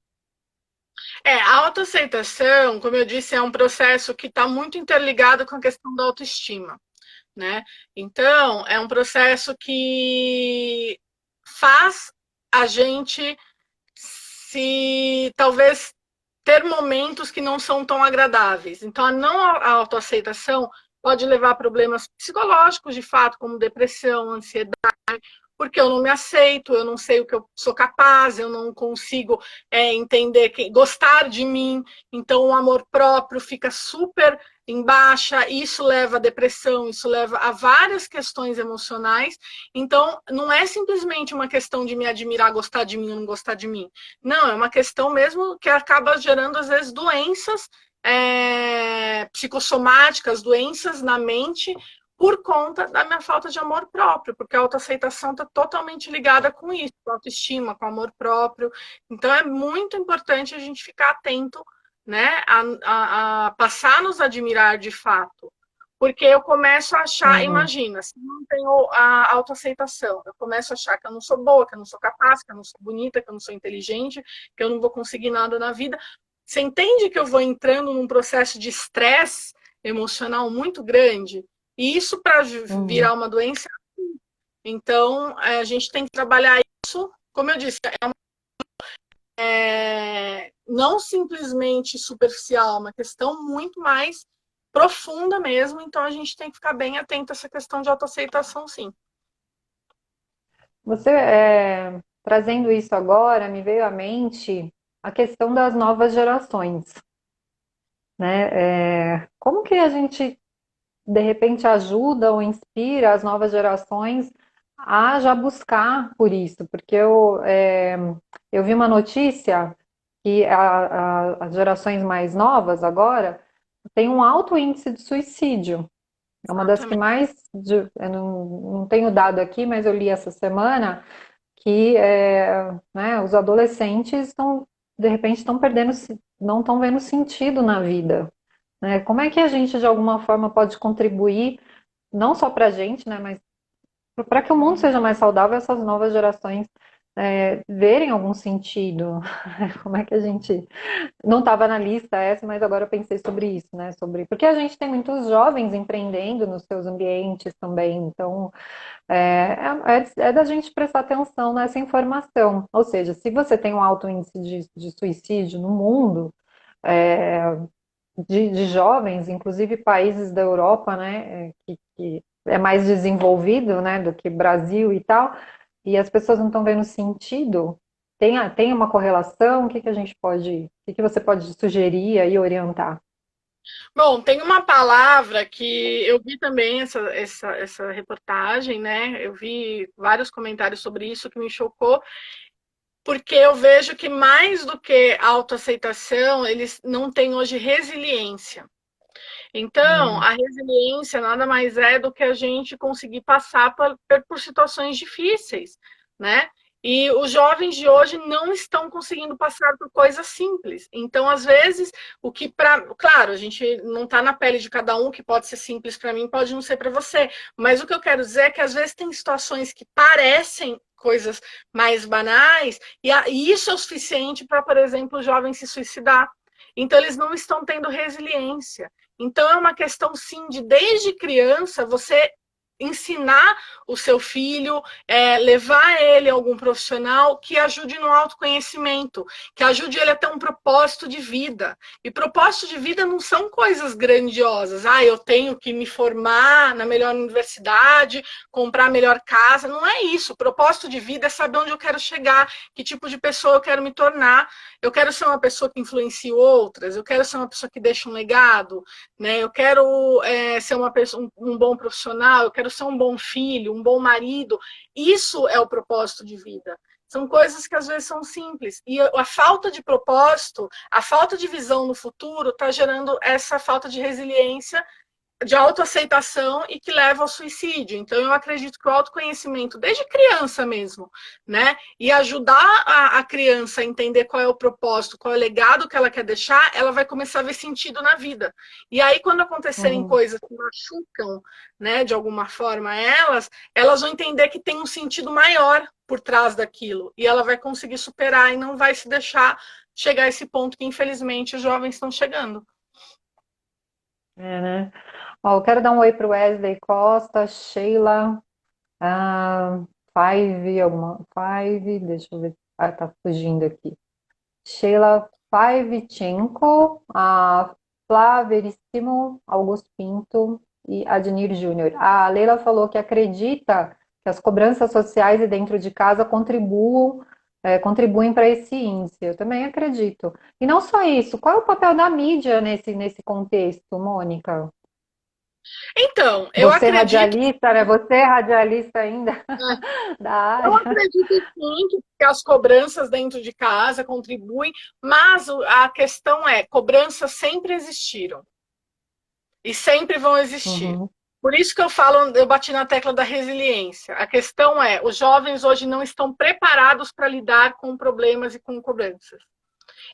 A autoaceitação, como eu disse, é um processo que está muito interligado com a questão da autoestima. Né? Então, é um processo que faz a gente se talvez ter momentos que não são tão agradáveis. Então, a não autoaceitação pode levar a problemas psicológicos, de fato, como depressão, ansiedade, porque eu não me aceito, eu não sei o que eu sou capaz, eu não consigo entender, gostar de mim, então o amor próprio fica super em baixa, isso leva à depressão, isso leva a várias questões emocionais, então não é simplesmente uma questão de me admirar, gostar de mim ou não gostar de mim, não, é uma questão mesmo que acaba gerando às vezes doenças psicossomáticas, doenças na mente, por conta da minha falta de amor próprio, porque a autoaceitação está totalmente ligada com isso, com a autoestima, com o amor próprio. Então é muito importante a gente ficar atento, né, a passar a nos admirar de fato. Porque eu começo a achar, Uhum. imagina, se eu não tenho a autoaceitação, eu começo a achar que eu não sou boa, que eu não sou capaz, que eu não sou bonita, que eu não sou inteligente, que eu não vou conseguir nada na vida. Você entende que eu vou entrando num processo de estresse emocional muito grande? E isso para Uhum. virar uma doença. Então, a gente tem que trabalhar isso, como eu disse, não simplesmente superficial, uma questão muito mais profunda mesmo. Então, a gente tem que ficar bem atento a essa questão de autoaceitação, sim. Você, trazendo isso agora, me veio à mente a questão das novas gerações, né? Como que a gente, de repente, ajuda ou inspira as novas gerações a já buscar por isso? Porque eu vi uma notícia que as gerações mais novas agora têm um alto índice de suicídio. É uma das que Exatamente. mais, eu não tenho dado aqui, mas eu li essa semana que né, os adolescentes estão, de repente, estão perdendo, não estão vendo sentido na vida. Né? Como é que a gente, de alguma forma, pode contribuir, não só para a gente, né, mas para que o mundo seja mais saudável, essas novas gerações verem algum sentido? Como é que a gente. Não estava na lista essa, mas agora eu pensei sobre isso, né? Porque a gente tem muitos jovens empreendendo nos seus ambientes também, então é da gente prestar atenção nessa informação. Ou seja, se você tem um alto índice de suicídio no mundo, é, de jovens, inclusive países da Europa, né, que é mais desenvolvido, né, do que Brasil e tal, e as pessoas não estão vendo sentido, tem uma correlação? O que a gente pode, o que você pode sugerir e orientar? Bom, tem uma palavra que eu vi também essa reportagem, né? Eu vi vários comentários sobre isso que me chocou, porque eu vejo que mais do que autoaceitação, eles não têm hoje resiliência. Então, Hum, a resiliência nada mais é do que a gente conseguir passar por situações difíceis, né? E os jovens de hoje não estão conseguindo passar por coisas simples. Então, às vezes, o que para, claro, a gente não está na pele de cada um, que pode ser simples para mim, pode não ser para você. Mas o que eu quero dizer é que às vezes tem situações que parecem coisas mais banais, e isso é o suficiente para, por exemplo, o jovem se suicidar. Então, eles não estão tendo resiliência. Então, é uma questão, sim, de desde criança você ensinar o seu filho, levar ele a algum profissional que ajude no autoconhecimento, que ajude ele a ter um propósito de vida. E propósito de vida não são coisas grandiosas. Ah, eu tenho que me formar na melhor universidade, comprar a melhor casa. Não é isso. O propósito de vida é saber onde eu quero chegar, que tipo de pessoa eu quero me tornar. Eu quero ser uma pessoa que influencie outras, eu quero ser uma pessoa que deixa um legado, né? Eu quero ser uma pessoa, um bom profissional, eu quero ser um bom filho, um bom marido. Isso é o propósito de vida. São coisas que às vezes são simples. E a falta de propósito, a falta de visão no futuro está gerando essa falta de resiliência, de autoaceitação e que leva ao suicídio. Então, eu acredito que o autoconhecimento, desde criança mesmo, né, e ajudar a criança a entender qual é o propósito, qual é o legado que ela quer deixar, ela vai começar a ver sentido na vida. E aí, quando acontecerem uhum. coisas que machucam, né, de alguma forma elas vão entender que tem um sentido maior por trás daquilo. E ela vai conseguir superar e não vai se deixar chegar a esse ponto que, infelizmente, os jovens estão chegando. Né? Ó, eu quero dar um oi para o Wesley Costa, Sheila, ah, Five, deixa eu ver, tá fugindo aqui. Sheila Five5, a Flá Veríssimo, Augusto Pinto e Adnir Júnior. A Leila falou que acredita que as cobranças sociais e dentro de casa contribuem para esse índice. Eu também acredito. E não só isso, qual é o papel da mídia nesse contexto, Mônica? Então, eu Você é acredito. radialista, né? Você é radialista ainda da Eu área. acredito sim que as cobranças dentro de casa contribuem, mas a questão é, cobranças sempre existiram e sempre vão existir. Uhum, Por isso que eu falo, eu bati na tecla da resiliência. A questão é, os jovens hoje não estão preparados para lidar com problemas e com cobranças.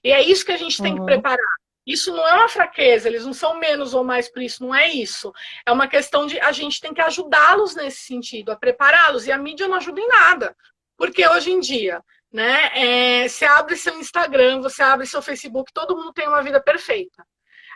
E é isso que a gente tem que Uhum. preparar. Isso não é uma fraqueza, eles não são menos ou mais por isso, não é isso. É uma questão de a gente tem que ajudá-los nesse sentido, a prepará-los. E a mídia não ajuda em nada. Porque hoje em dia, né, você abre seu Instagram, você abre seu Facebook, todo mundo tem uma vida perfeita.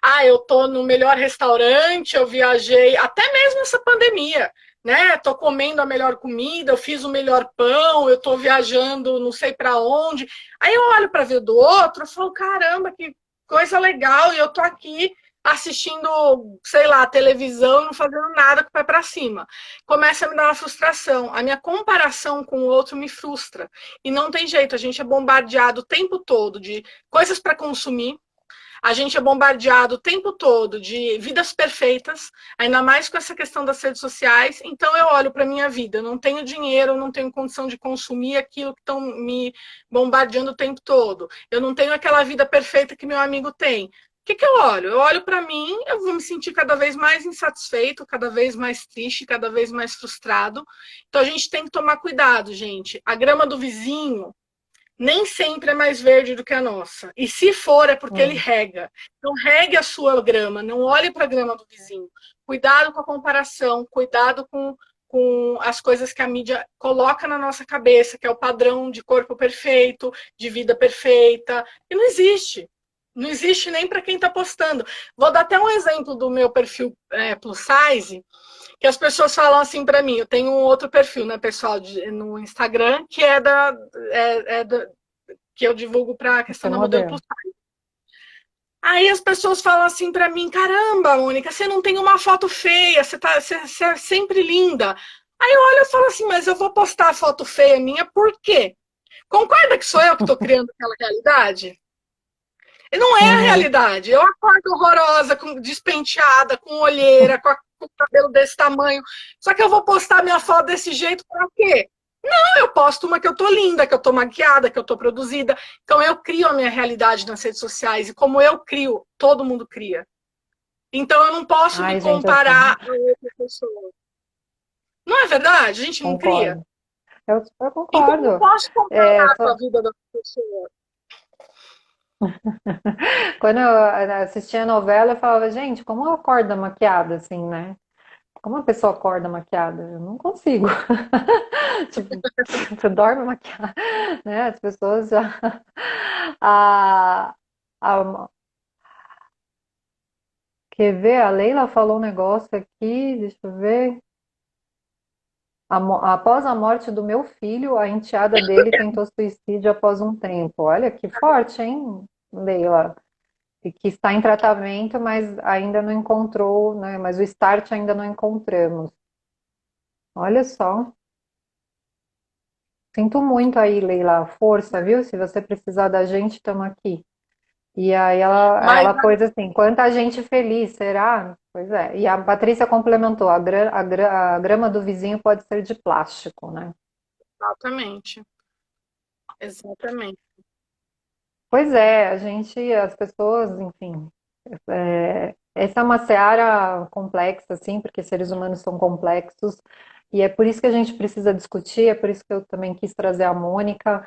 Ah, eu tô no melhor restaurante, eu viajei, até mesmo essa pandemia, né? Tô comendo a melhor comida, eu fiz o melhor pão, eu tô viajando não sei para onde. Aí eu olho para ver do outro, eu falo, caramba, que coisa legal, e eu tô aqui assistindo, sei lá, televisão, não fazendo nada com o pé para cima. Começa a me dar uma frustração. A minha comparação com o outro me frustra. E não tem jeito, a gente é bombardeado o tempo todo de coisas para consumir, a gente é bombardeado o tempo todo de vidas perfeitas, ainda mais com essa questão das redes sociais. Então eu olho para a minha vida, eu não tenho dinheiro, eu não tenho condição de consumir aquilo que estão me bombardeando o tempo todo. Eu não tenho aquela vida perfeita que meu amigo tem. O que, que eu olho? Eu olho para mim, eu vou me sentir cada vez mais insatisfeito, cada vez mais triste, cada vez mais frustrado. Então a gente tem que tomar cuidado, gente. A grama do vizinho nem sempre é mais verde do que a nossa. E se for, é porque ele Hum. rega. Então, regue a sua grama, não olhe para a grama do vizinho. Cuidado com a comparação, cuidado com as coisas que a mídia coloca na nossa cabeça, que é o padrão de corpo perfeito, de vida perfeita. E não existe. Não existe nem para quem está postando. Vou dar até um exemplo do meu perfil plus size, que as pessoas falam assim para mim. Eu tenho um outro perfil, né, pessoal, no Instagram, que é que eu divulgo para a questão Você da modelo modelo. plus size. Aí as pessoas falam assim para mim: caramba, Mônica, você não tem uma foto feia, você é sempre linda. Aí eu olho e falo assim: mas eu vou postar a foto feia minha por quê? Concorda que sou eu que estou criando aquela realidade? E não é a Uhum. realidade. Eu acordo horrorosa, despenteada, com olheira, com o cabelo desse tamanho. Só que eu vou postar minha foto desse jeito para quê? Não, eu posto uma que eu tô linda, que eu tô maquiada, que eu tô produzida. Então eu crio a minha realidade nas redes sociais. E como eu crio, todo mundo cria. Então eu não posso me Ai, gente, comparar a outra pessoa. Não é verdade? A gente não cria? concordo. Eu Então eu não concordo. posso É, comparar com a vida da pessoa. quando eu assistia a novela, eu falava, gente, como eu acordo maquiada, assim, né? Como uma pessoa acorda maquiada? Eu não consigo. Tipo, você dorme maquiada, né? As pessoas já. A, a, quer ver? A Leila falou um negócio aqui, deixa eu ver. Após a morte do meu filho, a enteada dele tentou suicídio após um tempo. Olha que forte, hein, Leila? E que está em tratamento, mas ainda não encontrou, né? Mas o start ainda não encontramos. Olha só. Sinto muito aí, Leila. Força, viu? Se você precisar da gente, estamos aqui. E aí Mas ela pôs assim, quanta gente feliz, será? Pois é. E a Patrícia complementou, a grama do vizinho pode ser de plástico, né? exatamente. Exatamente. Pois é, as pessoas, enfim, essa é uma seara complexa, assim, porque seres humanos são complexos, e é por isso que a gente precisa discutir, é por isso que eu também quis trazer a Mônica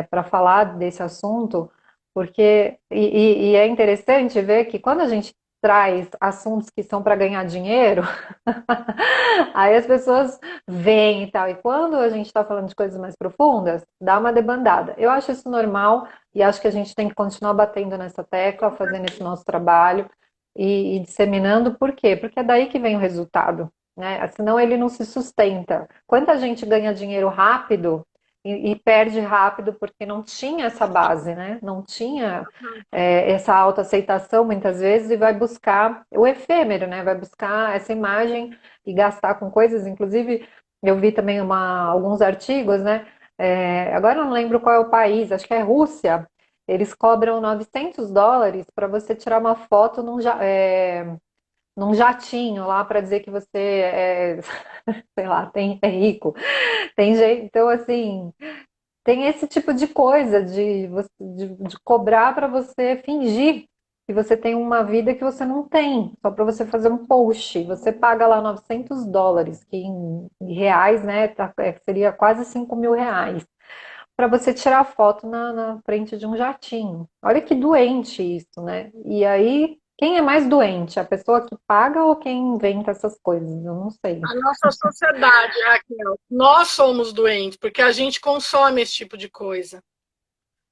para falar desse assunto, porque, e é interessante ver que quando a gente traz assuntos que são para ganhar dinheiro, aí as pessoas veem e tal, e quando a gente está falando de coisas mais profundas, dá uma debandada. Eu acho isso normal, e acho que a gente tem que continuar batendo nessa tecla, fazendo esse nosso trabalho, e disseminando, por quê? Porque é daí que vem o resultado, né? Senão ele não se sustenta. Quanta gente ganha dinheiro rápido e perde rápido porque não tinha essa base, né? Não tinha essa autoaceitação muitas vezes e vai buscar o efêmero, né? Vai buscar essa imagem e gastar com coisas. Inclusive, eu vi também alguns artigos, né? Agora eu não lembro qual é o país, acho que é Rússia. Eles cobram US$ 900 para você tirar uma foto num jatinho lá para dizer que você sei lá, é rico. Tem jeito, então assim, tem esse tipo de coisa de cobrar para você fingir. e você tem uma vida que você não tem, só para você fazer um post. Você paga lá US$ 900, que em reais, né, seria quase R$ 5.000, para você tirar foto na frente de um jatinho. Olha que doente isso, né? E aí, quem é mais doente? A pessoa que paga ou quem inventa essas coisas? Eu não sei. A nossa sociedade, Raquel, nós somos doentes, porque a gente consome esse tipo de coisa.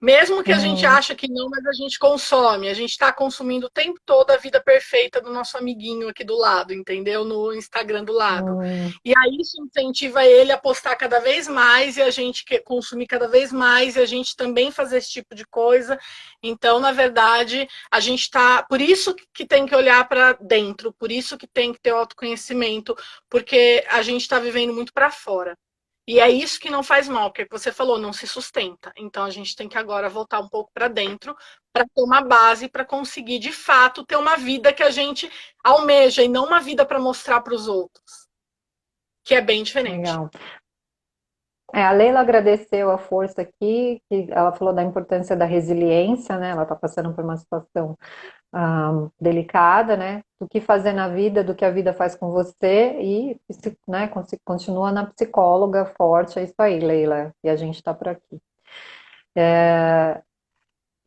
Mesmo que a gente Hum, acha que não, mas a gente consome. A gente está consumindo o tempo todo a vida perfeita do nosso amiguinho aqui do lado, entendeu? No Instagram do lado. hum, E aí isso incentiva ele a postar cada vez mais e a gente consumir cada vez mais e a gente também fazer esse tipo de coisa. Então, na verdade, a gente está. Por isso que tem que olhar para dentro, por isso que tem que ter o autoconhecimento, porque a gente está vivendo muito para fora. E é isso que não faz mal, que você falou, não se sustenta. Então a gente tem que agora voltar um pouco para dentro para ter uma base para conseguir de fato ter uma vida que a gente almeja e não uma vida para mostrar para os outros, que é bem diferente. legal. A Leila agradeceu a força aqui, que ela falou da importância da resiliência, né? Ela está passando por uma situação delicada, né? Do que fazer na vida, do que a vida faz com você e, né, continua na psicóloga forte, é isso aí, Leila, e a gente está por aqui.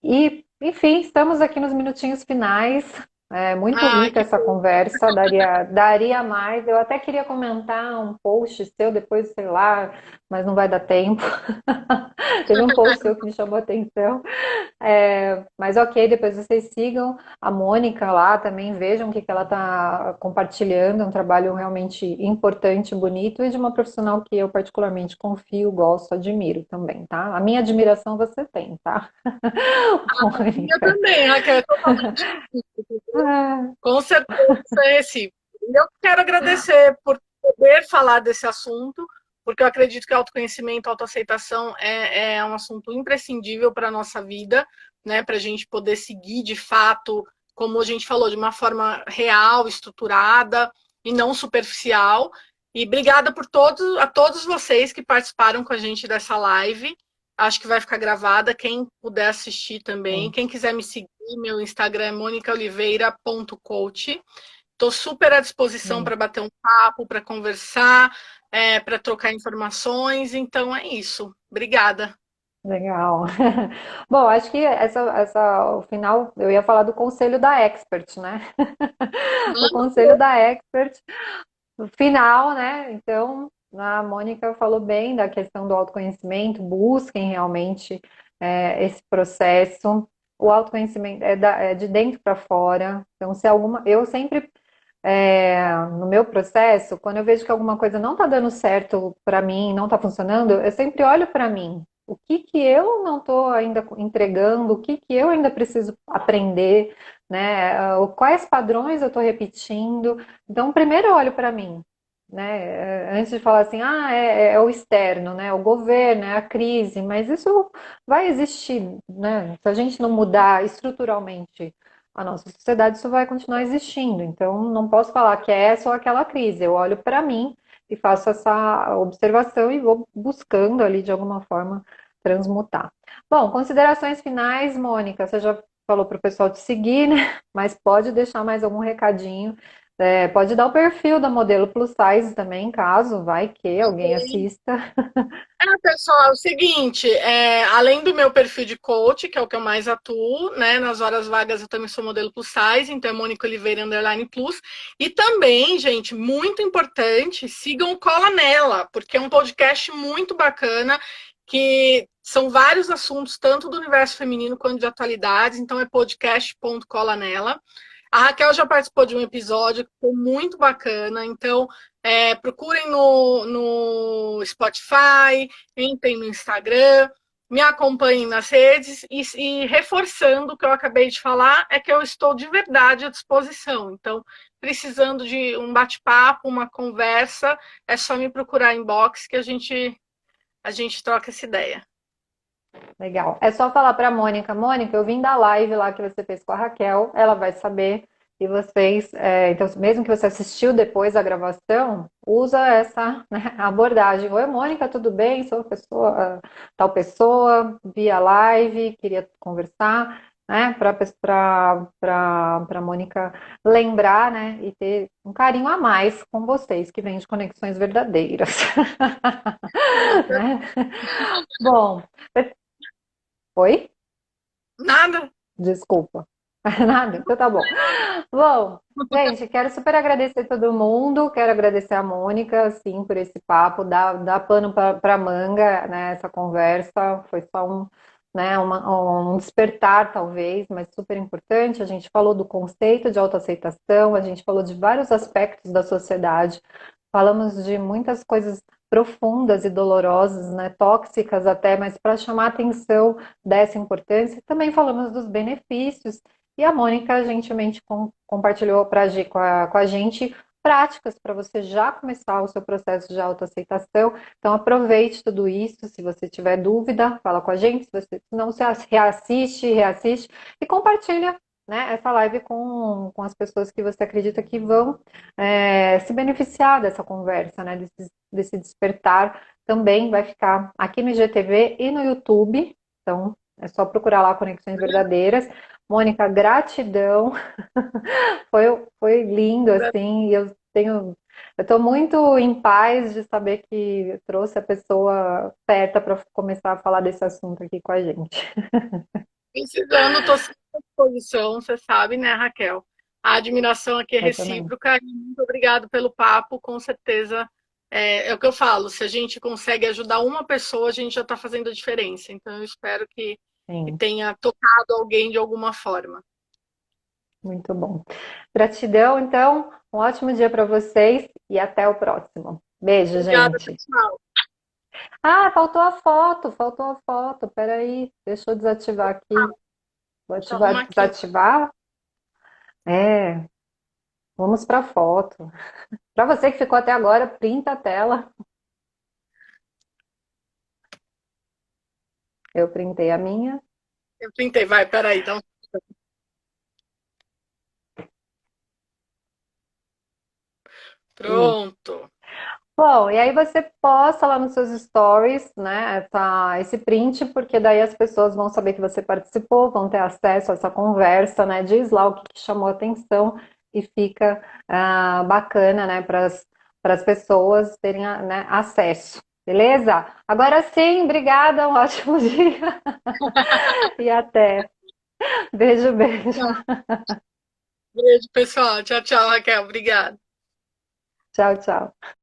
E, enfim, estamos aqui nos minutinhos finais. É muito Ah, rica que essa conversa, daria mais. Eu até queria comentar um post seu depois, sei lá, mas não vai dar tempo. Teve um post seu que me chamou a atenção. Mas ok, depois vocês sigam a Mônica lá também, vejam o que ela está compartilhando, é um trabalho realmente importante, bonito e de uma profissional que eu particularmente confio, gosto, admiro também, tá? A minha admiração você tem, tá? minha Mônica. também, Raquel, é totalmente recíproco. Ah, Com certeza é recíproco. E eu quero agradecer por poder falar desse assunto, porque eu acredito que autoconhecimento, autoaceitação é um assunto imprescindível para a nossa vida, né? Para a gente poder seguir de fato, como a gente falou, de uma forma real, estruturada e não superficial. E obrigada por a todos vocês que participaram com a gente dessa live. Acho que vai ficar gravada. Quem puder assistir também. sim. Quem quiser me seguir, meu Instagram é monicaoliveira.coach. Estou super à disposição Sim. para bater um papo, para conversar, para trocar informações. Então é isso. Obrigada. Legal. Bom, acho que o final, eu ia falar do conselho da Expert, né? O conselho da Expert, o final, né? Então, a Mônica falou bem da questão do autoconhecimento, busquem realmente esse processo. O autoconhecimento é de dentro para fora. Então, se alguma. Eu sempre, no meu processo, quando eu vejo que alguma coisa não está dando certo para mim, não está funcionando, eu sempre olho para mim. O que que eu não estou ainda entregando, o que que eu ainda preciso aprender, né? Quais padrões eu estou repetindo. Então, primeiro eu olho para mim, né? Antes de falar assim, é o externo, né? O governo, é a crise, mas isso vai existir, né? Se a gente não mudar estruturalmente a nossa sociedade, isso vai continuar existindo. Então, não posso falar que é só aquela crise. Eu olho para mim e faço essa observação e vou buscando ali de alguma forma transmutar. Bom, considerações finais, Mônica. Você já falou para o pessoal te seguir, né? Mas pode deixar mais algum recadinho. Pode dar o perfil da modelo plus size também, caso vai que alguém assista. Pessoal, é o seguinte, além do meu perfil de coach, que é o que eu mais atuo, né? Nas horas vagas eu também sou modelo plus size, então é Mônica Oliveira underline plus. E também, gente, muito importante, sigam o Cola Nela, porque é um podcast muito bacana, que são vários assuntos, tanto do universo feminino quanto de atualidades, então é podcast.colanela. A Raquel já participou de um episódio que foi muito bacana, então procurem no Spotify, entrem no Instagram, me acompanhem nas redes e reforçando o que eu acabei de falar, é que eu estou de verdade à disposição. Então, precisando de um bate-papo, uma conversa, é só me procurar em box que a gente troca essa ideia. Legal. É só falar para a Mônica, Mônica, eu vim da live lá que você fez com a Raquel, ela vai saber. E vocês, então, mesmo que você assistiu depois a gravação, usa essa, né, abordagem. Oi, Mônica, tudo bem? Sou pessoa, tal pessoa, via live, queria conversar. né? Para Mônica lembrar, né? E ter um carinho a mais com vocês, que vem de conexões verdadeiras. Né? Bom, oi? Nada. Desculpa. Nada? Então tá bom. Bom, gente, quero super agradecer todo mundo, quero agradecer a Mônica, assim, por esse papo, dar pano para manga, né, essa conversa, foi só né, um despertar, talvez, mas super importante, a gente falou do conceito de autoaceitação, a gente falou de vários aspectos da sociedade, falamos de muitas coisas profundas e dolorosas, né, tóxicas até, mas para chamar a atenção dessa importância, também falamos dos benefícios e a Mônica gentilmente compartilhou com a gente práticas para você já começar o seu processo de autoaceitação. Então aproveite tudo isso. Se você tiver dúvida, fala com a gente. Se não, você reassiste e compartilha, né, essa live com as pessoas que você acredita que vão se beneficiar dessa conversa, né, desse despertar. Também vai ficar aqui no IGTV e no YouTube. Então é só procurar lá Conexões Verdadeiras. Mônica, gratidão. Foi lindo, assim, e eu estou muito em paz de saber que trouxe a pessoa certa para começar a falar desse assunto aqui com a gente. Precisando, estou sempre à disposição, você sabe, né, Raquel? A admiração aqui é Eu também. recíproca e muito obrigado pelo papo, com certeza. É o que eu falo, se a gente consegue ajudar uma pessoa, a gente já está fazendo a diferença. Então, eu espero que Sim, tenha tocado alguém de alguma forma. muito bom. Gratidão, então, um ótimo dia para vocês e até o próximo. Beijo, Obrigada, gente. pessoal. Ah, faltou a foto, faltou a foto. Peraí, deixa eu desativar aqui. Vou Deixa eu arrumar ativar, aqui. desativar. É, vamos para a foto. Para você que ficou até agora, printa a tela. Eu printei a minha. Eu tentei, vai, peraí. Então, Isso. pronto. Bom, e aí você posta lá nos seus stories, né, esse print, porque daí as pessoas vão saber que você participou, vão ter acesso a essa conversa, né? Diz lá o que chamou a atenção e fica bacana, né, para as pessoas terem, né, acesso. Beleza? Agora sim, obrigada, um ótimo dia e até. Beijo, beijo. Beijo, pessoal. Tchau, tchau, Raquel. Obrigada. Tchau, tchau.